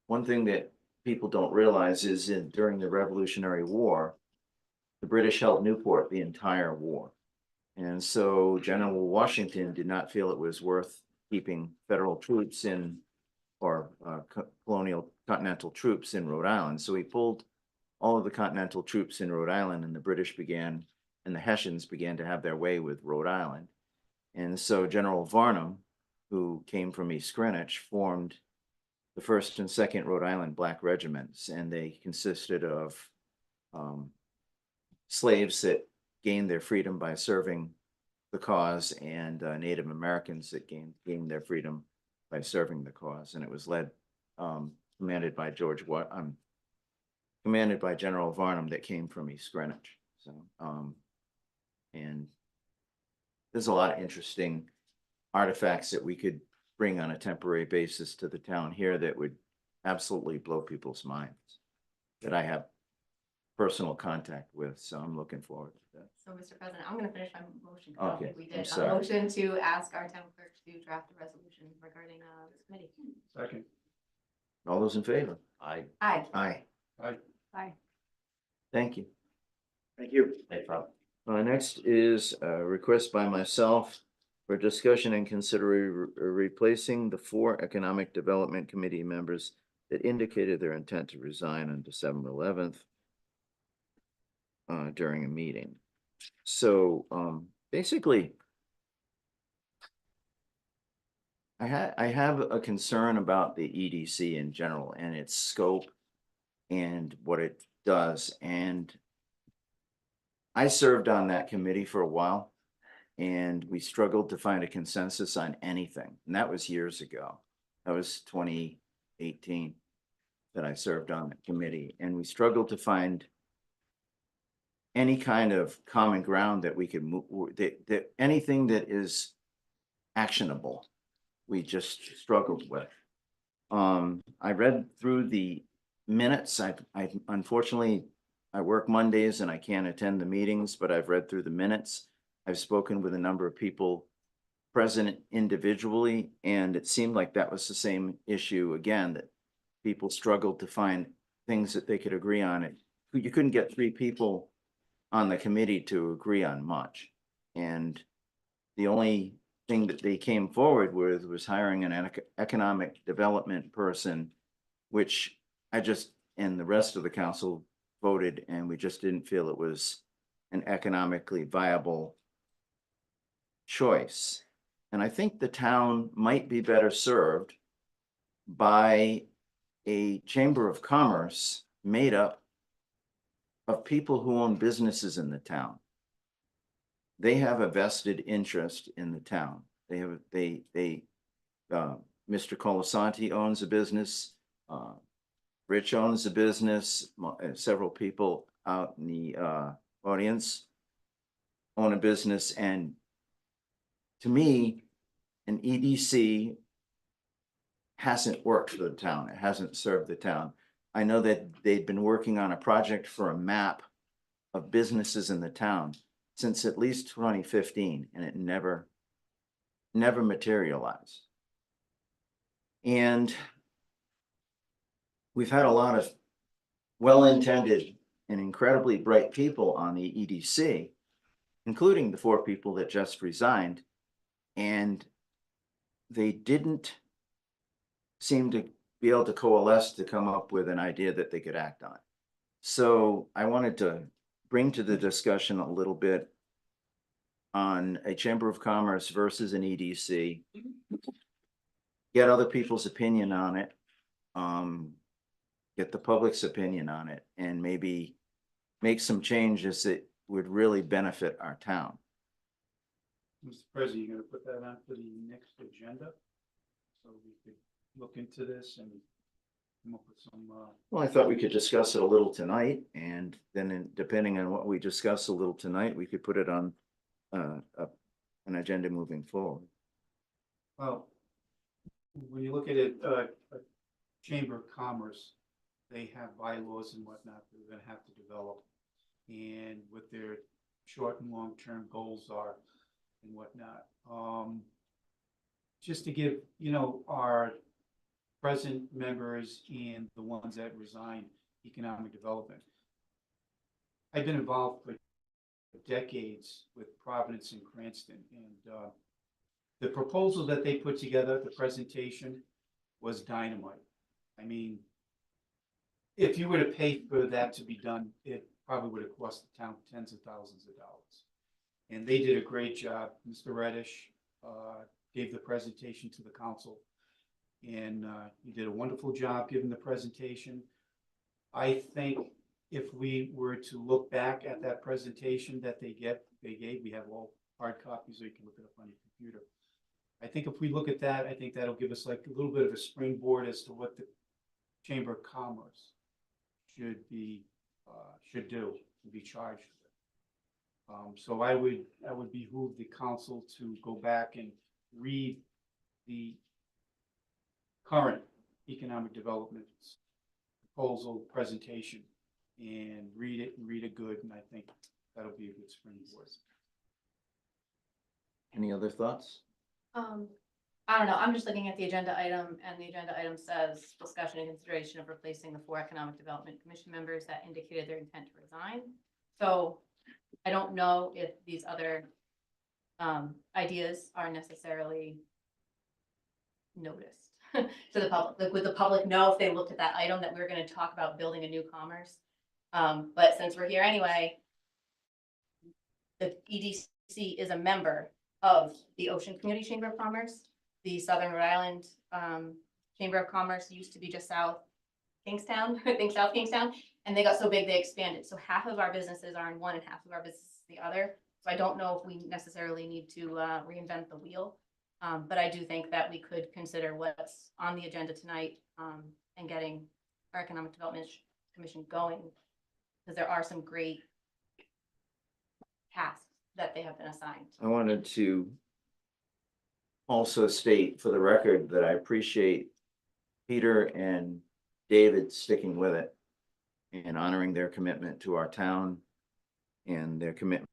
One thing that people don't realize is during the Revolutionary War, the British held Newport the entire war. And so General Washington did not feel it was worth keeping federal troops in, or colonial continental troops in Rhode Island. So he pulled all of the continental troops in Rhode Island, and the British began, and the Hessians began to have their way with Rhode Island. And so General Varnum, who came from East Greenwich, formed the 1st and 2nd Rhode Island Black Regiments, and they consisted of slaves that gained their freedom by serving the cause, and Native Americans that gained their freedom by serving the cause. And it was led, commanded by commanded by General Varnum, that came from East Greenwich. So, and there's a lot of interesting artifacts that we could bring on a temporary basis to the town here that would absolutely blow people's minds, that I have personal contact with, so I'm looking forward to that. So, Mr. President, I'm gonna finish my motion. 'cause I don't Okay, think we I'm did. A sorry. motion to ask our town clerk to draft a resolution regarding this committee. Second. All those in favor? I, Aye. Aye. Bye. Thank you. Thank you. hey, Rob. Next is a request by myself for discussion and consider replacing the 4 Economic Development Committee members that indicated their intent to resign on December 11th during a meeting. So basically, I have a concern about the EDC in general and its scope and what it does. And I served on that committee for a while, and we struggled to find a consensus on anything. And that was years ago. That was 2018 that I served on the committee, and we struggled to find any kind of common ground that we could move, that anything that is actionable, we just struggled with. I read through the minutes. I unfortunately, I work Mondays and I can't attend the meetings, but I've read through the minutes. I've spoken with a number of people present individually, and it seemed like that was the same issue again, that people struggled to find things that they could agree on. You couldn't get 3 people on the committee to agree on much. And the only thing that they came forward with was hiring an economic development person, which and the rest of the council voted, and we just didn't feel it was an economically viable choice. And I think the town might be better served by a chamber of commerce made up of people who own businesses in the town. they have a vested interest in the town. Mr. Colasanti owns a business, Rich owns a business, several people out in the audience own a business, and to me, an EDC hasn't worked for the town. It hasn't served the town. I know that they've been working on a project for a map of businesses in the town since at least 2015, and it never materialized. And we've had a lot of well-intended and incredibly bright people on the EDC, including the 4 people that just resigned, and they didn't seem to be able to coalesce to come up with an idea that they could act on. So I wanted to bring to the discussion a little bit on a Chamber of Commerce versus an EDC, get other people's opinion on it, get the public's opinion on it, and maybe make some changes that would really benefit our town. Mr. President, you're gonna put that on for the next agenda? So we could look into this and come up with some, Well, I thought we could discuss it a little tonight, and then depending on what we discuss a little tonight, we could put it on an agenda moving forward. well, when you look at it, a Chamber of Commerce, they have bylaws and whatnot that they're gonna have to develop. And what their short and long-term goals are and whatnot. Just to give, our present members and the ones that resign economic development. I've been involved for decades with Providence and Cranston, and the proposal that they put together, the presentation, was dynamite. I mean, if you were to pay for that to be done, it probably would have cost the town tens of thousands of dollars. And they did a great job. Mr. Reddish gave the presentation to the council, and he did a wonderful job giving the presentation. I think if we were to look back at that presentation that they gave, we have all hard copies, so you can look it up on your computer. I think if we look at that, I think that'll give us like a little bit of a springboard as to what the Chamber of Commerce should do, be charged with. So I would behoove the council to go back and read the current economic development proposal presentation and read it good, and I think that'll be a good springboard. Any other thoughts? I don't know, I'm just looking at the agenda item, and the agenda item says discussion and consideration of replacing the 4 Economic Development Commission members that indicated their intent to resign. So I don't know if these other ideas are necessarily noticed to the public. Like, would the public know if they looked at that item that we were going to talk about building a new commerce? But since we're here anyway, the EDC is a member of the Ocean Community Chamber of Commerce. The Southern Rhode Island Chamber of Commerce used to be just South Kingstown, I think South Kingstown, and they got so big they expanded. So half of our businesses are in one and half of our businesses the other. So I don't know if we necessarily need to reinvent the wheel. But I do think that we could consider what's on the agenda tonight and getting our Economic Development Commission going, because there are some great tasks that they have been assigned. I wanted to also state for the record that I appreciate Peter and David sticking with it and honoring their commitment to our town and their commitment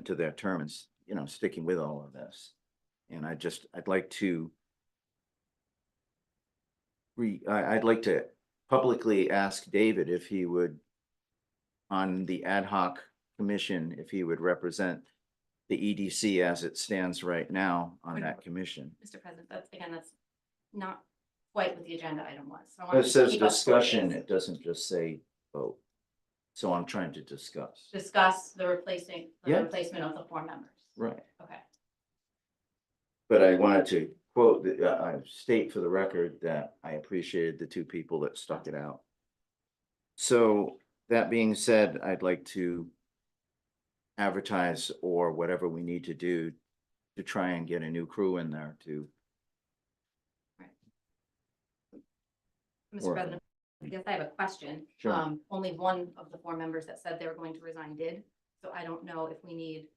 to their terms, sticking with all of this. And I'd like to publicly ask David if he would, on the ad hoc commission, if he would represent the EDC as it stands right now on that commission. Mr. President, that's not quite what the agenda item was. So I It wanted to says keep us discussion, focused. it doesn't just say vote. So I'm trying to discuss. Discuss the replacement Yeah. of the 4 members. Right. Okay. But I wanted to quote, I state for the record that I appreciated the 2 people that stuck it out. So that being said, I'd like to advertise or whatever we need to do to try and get a new crew in there to. Mr. Or- President, I guess I have a question. Sure. Only one of the 4 members that said they were going to resign did, so I don't know if we need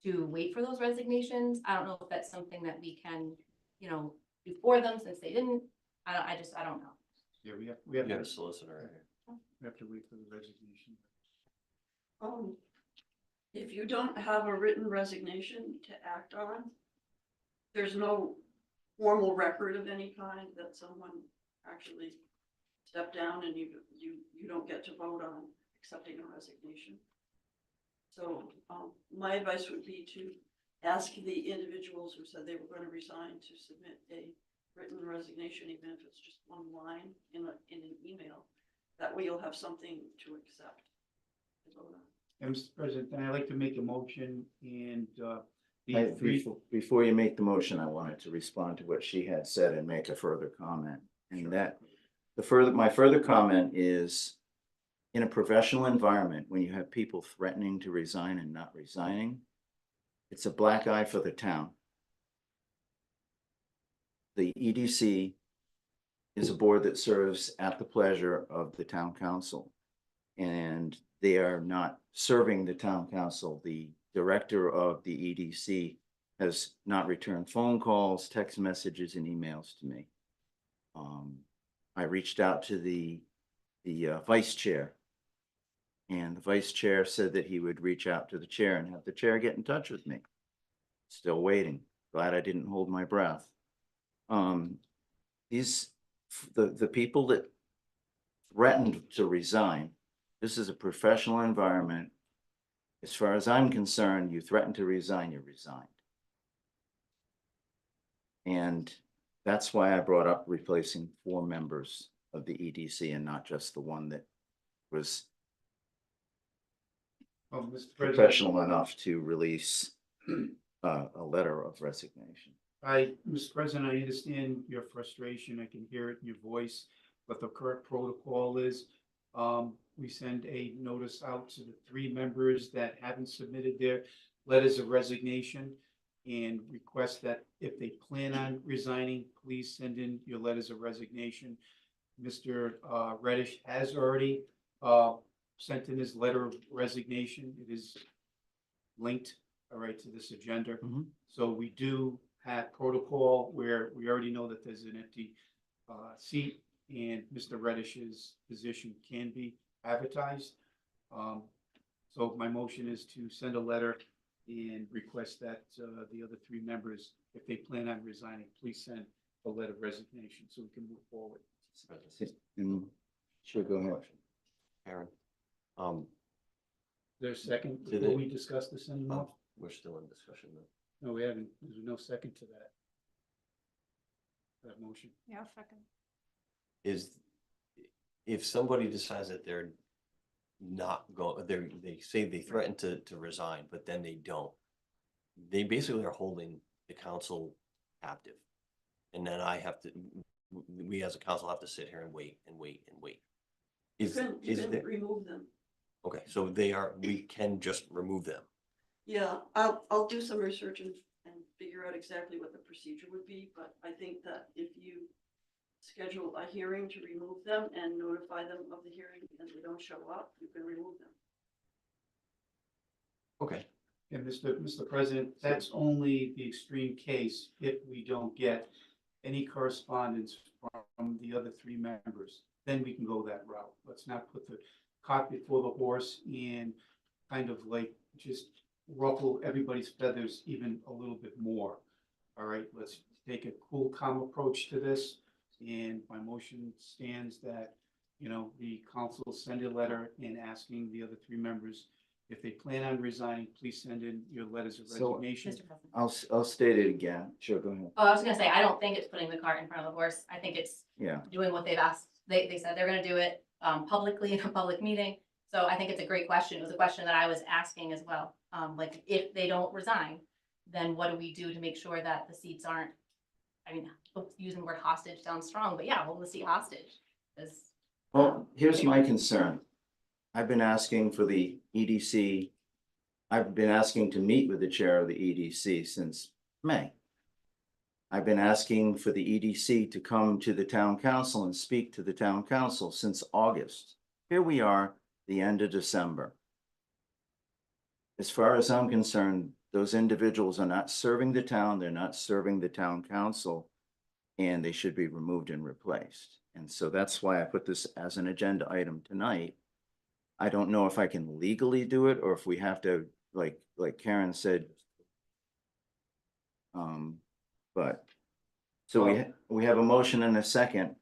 to wait for those resignations. I don't know if that's something that we can, you know, do for them since they didn't. I don't know. Yeah, we You have have a to, solicitor right here. we have to wait for the resignation. If you don't have a written resignation to act on, there's no formal record of any kind that someone actually stepped down and you don't get to vote on accepting a resignation. So, my advice would be to ask the individuals who said they were going to resign to submit a written resignation, even if it's just one line in an email. That way you'll have something to accept. To vote on. And Mr. President, then I'd like to make a motion and, the three, Before you make the motion, I wanted to respond to what she had said and make a further comment. And that, my further comment is, in a professional environment, when you have people threatening to resign and not resigning, it's a black eye for the town. The EDC is a board that serves at the pleasure of the town council. And they are not serving the town council. The director of the EDC has not returned phone calls, text messages, and emails to me. I reached out to the vice chair, and the vice chair said that he would reach out to the chair and have the chair get in touch with me. Still waiting. Glad I didn't hold my breath. The people that threatened to resign, this is a professional environment. As far as I'm concerned, you threaten to resign, you resigned. And that's why I brought up replacing 4 members of the EDC and not just the one that was Mr. President, professional enough to release a letter of resignation. Mr. President, I understand your frustration. I can hear it in your voice, but the correct protocol is, we send a notice out to the 3 members that haven't submitted their letters of resignation and request that if they plan on resigning, please send in your letters of resignation. Mr. Reddish has already sent in his letter of resignation. It is linked, all right, to this agenda. Mhm. So we do have protocol where we already know that there's an empty seat and Mr. Reddish's position can be advertised. So my motion is to send a letter and request that the other 3 members, if they plan on resigning, please send a letter of resignation so we can move forward. Sure, go ahead. Aaron, There's a second, Did will it- we discuss this anymore? we're still in discussion though. No, we haven't, there's no second to that. That motion. Yeah, second. Is, if somebody decides that they're not going, they say they threaten to resign, but then they don't. They basically are holding the council captive. And then we as a council have to sit here and wait and wait and wait. You can there, remove them. okay, so we can just remove them. Yeah, I'll do some research and figure out exactly what the procedure would be, but I think that if you schedule a hearing to remove them and notify them of the hearing and they don't show up, you can remove them. Okay. And Mr. President, that's only the extreme case if we don't get any correspondence from the other 3 members, then we can go that route. Let's not put the cart before the horse and kind of like just ruffle everybody's feathers even a little bit more. All right, let's take a cool, calm approach to this. And my motion stands that, you know, the council send a letter in asking the other 3 members, if they plan on resigning, please send in your letters of So, resignation. Mr. President. I'll state it again. Sure, go ahead. Oh, I was gonna say, I don't think it's putting the cart in front of the horse. I think it's Yeah. doing what they've asked. They said they're gonna do it publicly in a public meeting. So I think it's a great question. It was a question that I was asking as well. Like, if they don't resign, then what do we do to make sure that the seats aren't, I mean, using the word hostage sounds strong, but yeah, hold the seat hostage. Because Well, here's my concern. I've been asking for the EDC I've been asking to meet with the chair of the EDC since May. I've been asking for the EDC to come to the town council and speak to the town council since August. Here we are, the end of December. As far as I'm concerned, those individuals are not serving the town, they're not serving the town council, and they should be removed and replaced. And so that's why I put this as an agenda item tonight. I don't know if I can legally do it or if we have to, like Karen said. But, so we have a motion and a second.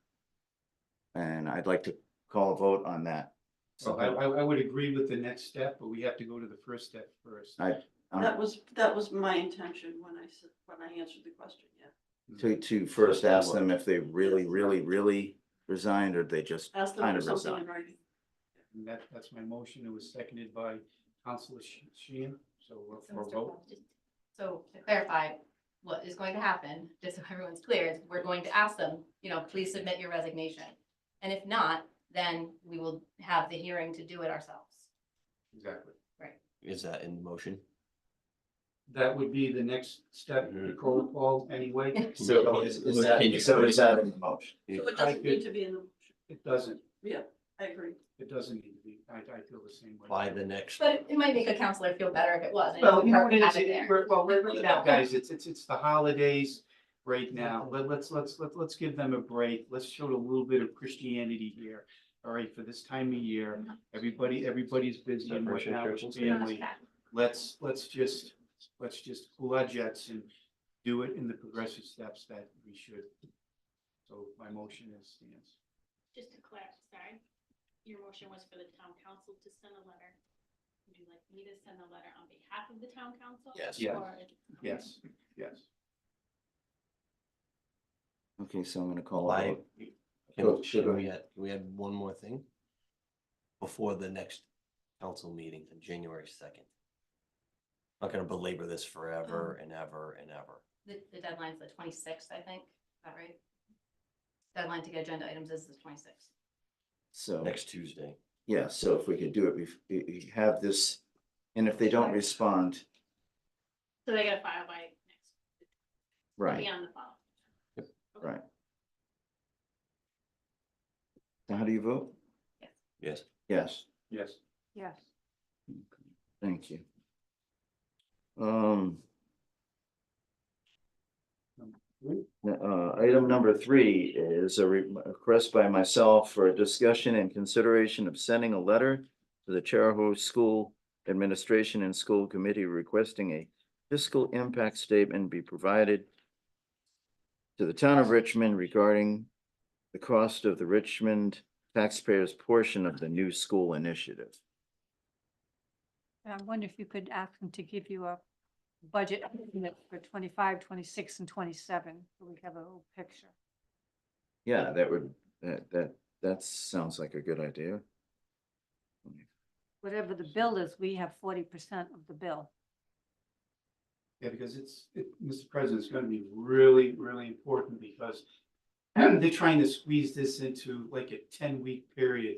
And I'd like to call a vote on that. So I would agree with the next step, but we have to go to the first step first. That was my intention when I answered the question, yeah. To first ask them if they really resigned or they just Ask them kind for of something in resigned. writing. And that's my motion. It was seconded by Councilor Sheehan, so So for a Mr. vote. Cole, so to clarify, what is going to happen, just so everyone's clear, is we're going to ask them, please submit your resignation. And if not, then we will have the hearing to do it ourselves. Exactly. Is that in motion? That would be the next step in the protocol anyway. So is that in the motion? So it doesn't need to be in the motion. It doesn't, Yeah, I agree. it doesn't need to be. I feel the same way. By the next, But it might make a counselor feel better if it was. and Well, you know what it have is, it there. right now, guys, it's the holidays right now. Let's give them a break. Let's show a little bit of Christianity here. All right, for this time of year, everybody's busy and whatnot with family. Let's just cool our jets and do it in the progressive steps that we should. So my motion stands. Just to clarify, sorry, your motion was for the town council to send a letter. Would you like me to send a letter on behalf of the town council? Yes. Yeah. Or- Yes. Okay, so I'm gonna call. Why? a vote. Can we add one more thing? Before the next council meeting on January 2nd. Not gonna belabor this forever and ever and ever. The deadline's the 26th, I think. Is that right? Deadline to get agenda items is the 26th. So, Next Tuesday. yeah, so if we could do it, we have this, and if they don't respond, So they gotta file by next, right, beyond the file. right. So how do you vote? Yes. Yes, Yes. Yes. thank you. Item number 3 is a request by myself for a discussion and consideration of sending a letter to the Charahoe School Administration and School Committee requesting a fiscal impact statement be provided to the town of Richmond regarding the cost of the Richmond taxpayers' portion of the new school initiative. And I wonder if you could ask them to give you a budget estimate for 25, 26, and 27, so we have a little picture. Yeah, that sounds like a good idea. Whatever the bill is, we have 40% of the bill. Yeah, because Mr. President, it's gonna be really, really important because they're trying to squeeze this into like a 10-week period.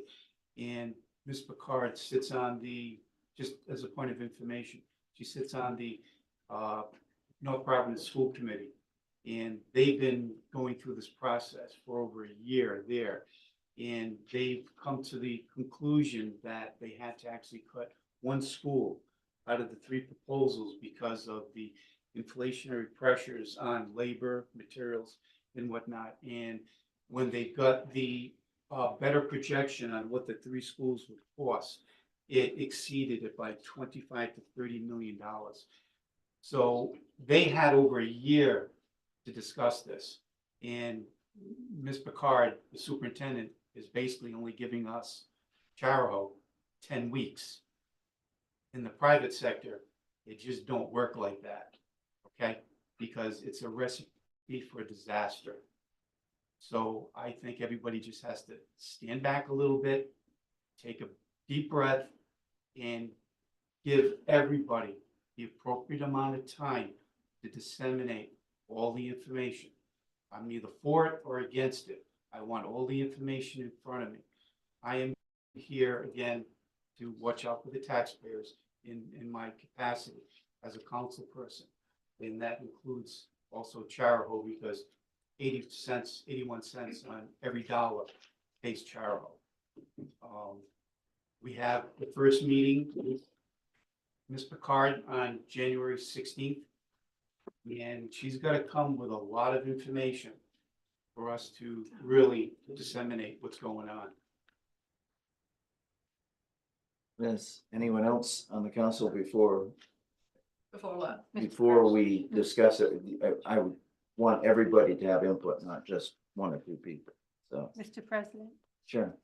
And Ms. Picard sits on just as a point of information, she sits on the North Providence School Committee. And they've been going through this process for over a year there. And they've come to the conclusion that they had to actually cut one school out of the 3 proposals because of the inflationary pressures on labor, materials, and whatnot. And when they got the better projection on what the 3 schools would cost, it exceeded it by $25 to $30 million. So they had over a year to discuss this. And Ms. Picard, the superintendent, is basically only giving us, Charahoe, 10 weeks. In the private sector, it just don't work like that, okay? Because it's a recipe for disaster. So I think everybody just has to stand back a little bit, take a deep breath, and give everybody the appropriate amount of time to disseminate all the information. I'm neither for it or against it. I want all the information in front of me. I am here again to watch out for the taxpayers in my capacity as a council person. And that includes also Charahoe, because 81 cents on every dollar pays Charahoe. We have the first meeting with Ms. Picard on January 16th. And she's got to come with a lot of information for us to really disseminate what's going on. Does anyone else on the council before Before what? we discuss it? I would want everybody to have input, not just one or two people. So, Mr. President, sure.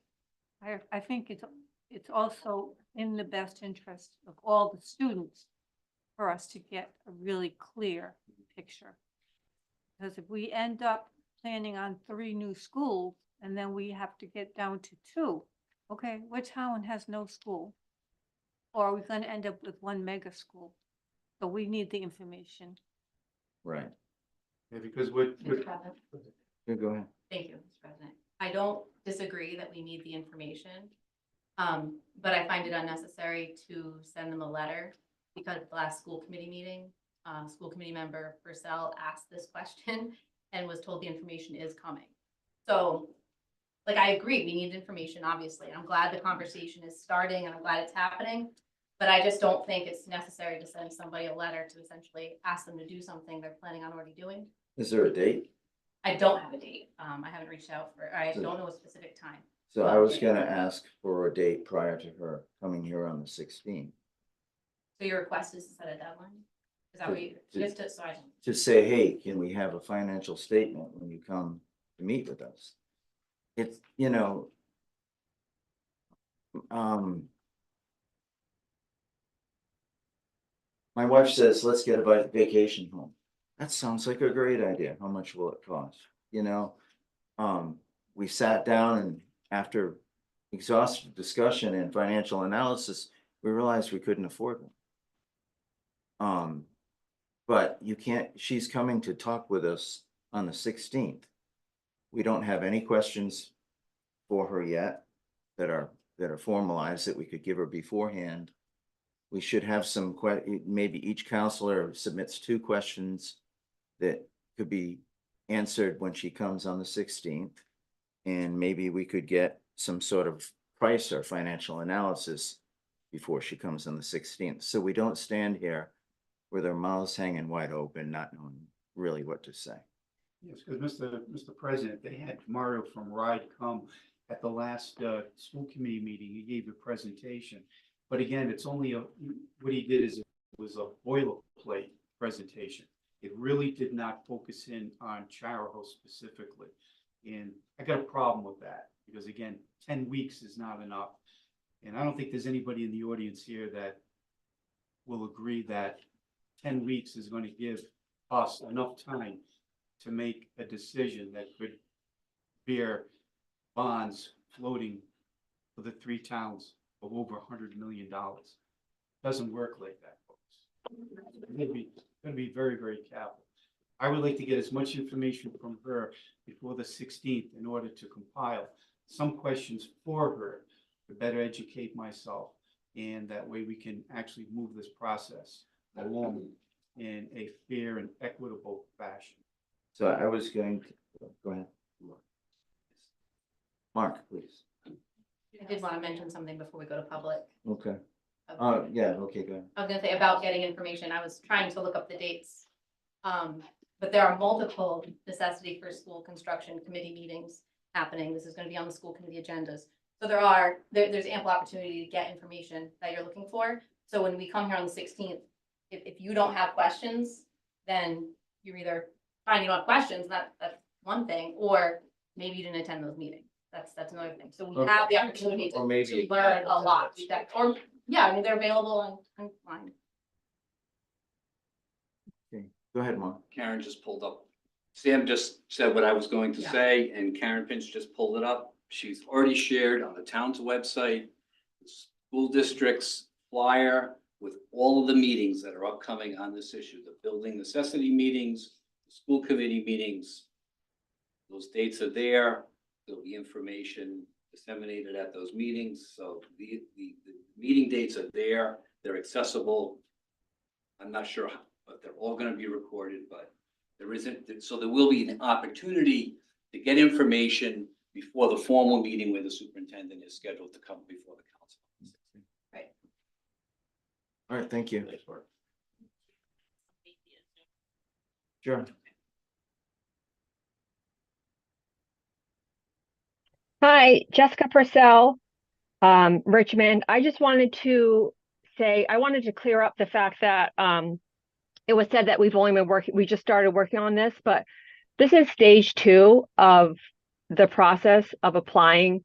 I think it's also in the best interest of all the students for us to get a really clear picture. Because if we end up planning on 3 new schools and then we have to get down to 2, okay, which town has no school? Or are we going to end up with 1 mega school? So we need the information. Right. Yeah, because Mr. President. Good, go ahead. Thank you, Mr. President. I don't disagree that we need the information. But I find it unnecessary to send them a letter because at the last school committee meeting, school committee member Purcell asked this question and was told the information is coming. So, like, I agree, we need information, obviously. I'm glad the conversation is starting and I'm glad it's happening. But I just don't think it's necessary to send somebody a letter to essentially ask them to do something they're planning on already doing. Is there a date? I don't have a date. I haven't reached out I don't know a specific time. So I was gonna ask for a date prior to her coming here on the 16th. So your request is to set a deadline? Is that what you, just to, so I don't. To say, hey, can we have a financial statement when you come to meet with us? It's, you know, my wife says, let's get a vacation home. That sounds like a great idea. How much will it cost? You know, we sat down and after exhaustive discussion and financial analysis, we realized we couldn't afford one. But you can't, she's coming to talk with us on the 16th. We don't have any questions for her yet that are formalized that we could give her beforehand. We should have some, maybe each counselor submits 2 questions that could be answered when she comes on the 16th. And maybe we could get some sort of price or financial analysis before she comes on the 16th. So we don't stand here with our mouths hanging wide open, not knowing really what to say. Yes, because Mr. President, they had Mario from RIDE come at the last school committee meeting. He gave a presentation. But again, it's only what he did is it was a boilerplate presentation. It really did not focus in on Charahoe specifically. And I got a problem with that because again, 10 weeks is not enough. And I don't think there's anybody in the audience here that will agree that 10 weeks is going to give us enough time to make a decision that could bear bonds floating for the 3 towns of over $100 million. Doesn't work like that, folks. Gonna be very, very careful. I would like to get as much information from her before the 16th in order to compile some questions for her to better educate myself. And that way we can actually move this process along in a fair and equitable fashion. So I was going to, go ahead. Mark, please. I did want to mention something before we go to public. Okay. I Yeah, okay, go ahead. was gonna say about getting information. I was trying to look up the dates. But there are multiple necessity for school construction committee meetings happening. This is gonna be on the school committee agendas. So there's ample opportunity to get information that you're looking for. So when we come here on the 16th, if you don't have questions, then you're either finding out questions, that's one thing, or maybe you didn't attend those meetings. That's another thing. So we have the opportunity Or maybe- to learn a lot. Or, yeah, I mean, they're available online. Okay, go ahead, Mark. Karen just pulled up. Sam just said what I was going to Yeah. say, and Karen Finch just pulled it up. She's already shared on the town's website, the school district's flyer with all of the meetings that are upcoming on this issue, the building necessity meetings, the school committee meetings. Those dates are there. There'll be information disseminated at those meetings. So the meeting dates are there. They're accessible. I'm not sure, but they're all gonna be recorded, but there isn't, so there will be an opportunity to get information before the formal meeting where the superintendent is scheduled to come before the council. All right, thank you. Sure. Hi, Jessica Purcell, Richmond. I just wanted to say, I wanted to clear up the fact that it was said that we've only been working, we just started working on this, but this is stage 2 of the process of applying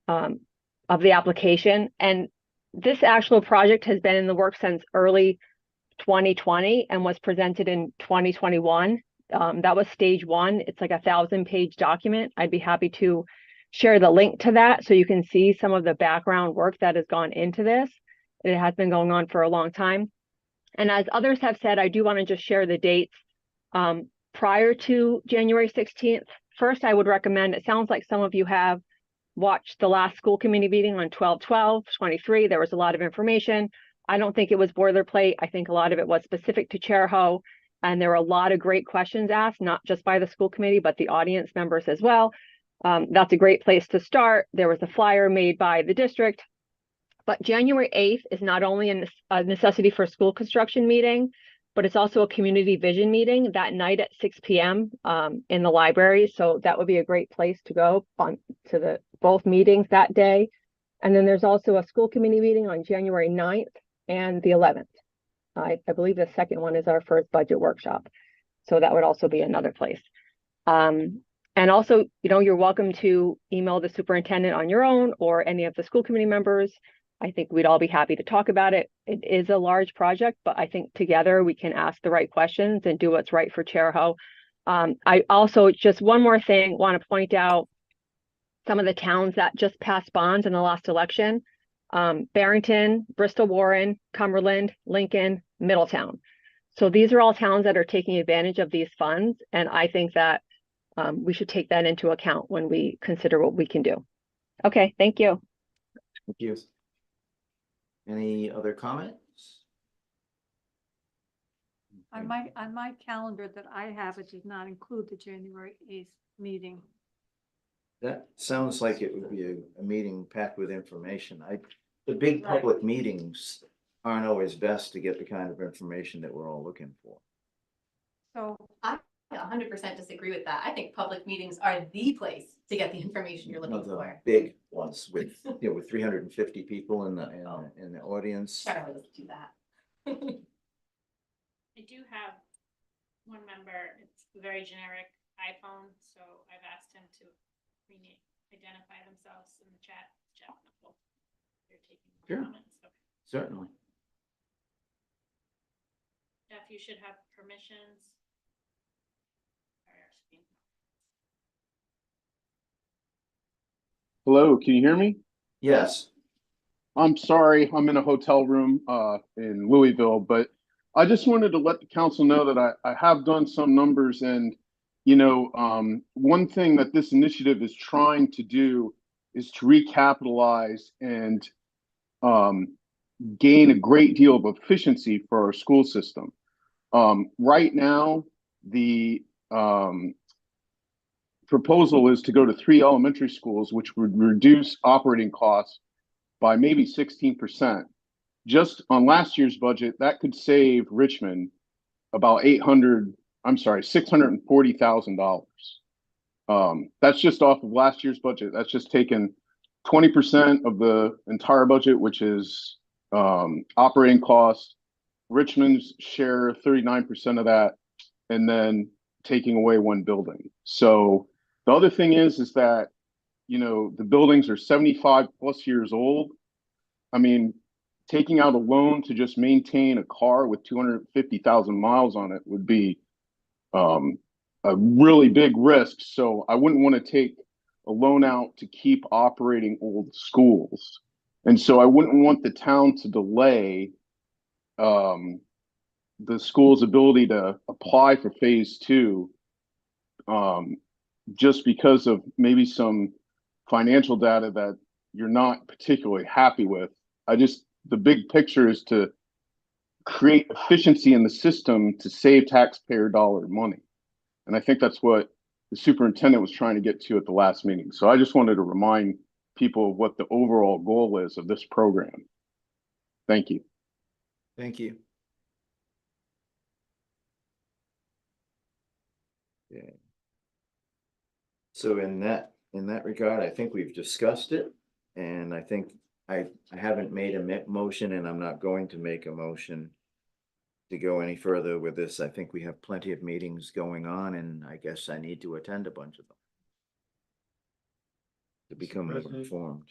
of the application. And this actual project has been in the works since early 2020 and was presented in 2021. That was stage 1. It's like a 1,000-page document. I'd be happy to share the link to that so you can see some of the background work that has gone into this. It has been going on for a long time. And as others have said, I do want to just share the dates prior to January 16th. First, I would recommend, it sounds like some of you have watched the last school committee meeting on 12/12/23. There was a lot of information. I don't think it was boilerplate. I think a lot of it was specific to Chair Ho. And there were a lot of great questions asked, not just by the school committee, but the audience members as well. That's a great place to start. There was a flyer made by the district. But January 8th is not only a necessity for a school construction meeting, but it's also a community vision meeting that night at 6 p.m. In the library. So that would be a great place to go to both meetings that day. And then there's also a school committee meeting on January 9th and the 11th. I believe the second one is our first budget workshop. So that would also be another place. And also, you're welcome to email the superintendent on your own or any of the school committee members. I think we'd all be happy to talk about it. It is a large project, but I think together we can ask the right questions and do what's right for Chair Ho. I also, just one more thing, want to point out some of the towns that just passed bonds in the last election. Barrington, Bristol Warren, Cumberland, Lincoln, Middletown. So these are all towns that are taking advantage of these funds. And I think that we should take that into account when we consider what we can do. Okay, thank you. Thank you. Any other comments? On my calendar that I have, it does not include the January 8th meeting. That sounds like it would be a meeting packed with information. The big public meetings aren't always best to get the kind of information that we're all looking for. So I 100% disagree with that. I think public meetings are the place to get the information you're looking for. Big ones with, with 350 people in the audience. Charlie doesn't do that. I do have one member, it's a very generic iPhone, so I've asked him to identify themselves in the chat. Jeff, you're taking Sure. comments. Okay. Certainly. Jeff, you should have permissions. Hello, can you hear me? Yes. I'm sorry, I'm in a hotel room in Louisville, but I just wanted to let the council know that I have done some numbers, and one thing that this initiative is trying to do is to recapitalize and gain a great deal of efficiency for our school system. Right now, the proposal is to go to 3 elementary schools, which would reduce operating costs by maybe 16%. Just on last year's budget, that could save Richmond about $640,000. That's just off of last year's budget. That's just taken 20% of the entire budget, which is operating costs, Richmond's share 39% of that, and then taking away one building. So the other thing is that, the buildings are 75 plus years old. I mean, taking out a loan to just maintain a car with 250,000 miles on it would be a really big risk. So I wouldn't want to take a loan out to keep operating old schools. And so I wouldn't want the town to delay the school's ability to apply for phase 2 just because of maybe some financial data that you're not particularly happy with. The big picture is to create efficiency in the system to save taxpayer dollar money. And I think that's what the superintendent was trying to get to at the last meeting. So I just wanted to remind people of what the overall goal is of this program. Thank you. Thank you. Okay. So in that regard, I think we've discussed it, and I think I haven't made a motion, and I'm not going to make a motion to go any further with this. I think we have plenty of meetings going on, and I guess I need to attend a bunch of them to become more President. informed.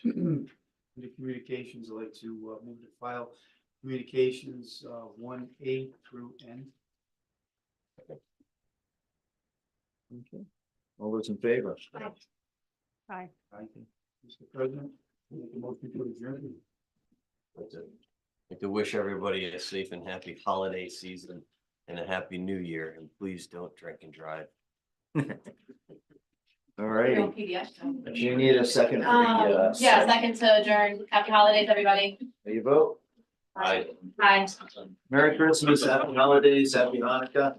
The communications, I'd like to move to file communications 1A through N. Okay. All those in favor? Aye. Thank you. Mr. President, make a motion to adjourn. I'd like to wish everybody a safe and happy holiday season and a happy new year, and please don't drink and drive. All righty. Real PDF. Do you need a second? For the, Yeah, second to adjourn. Happy holidays, everybody. You vote? Bye. Bye. Merry Christmas, happy holidays, happy Hanukkah.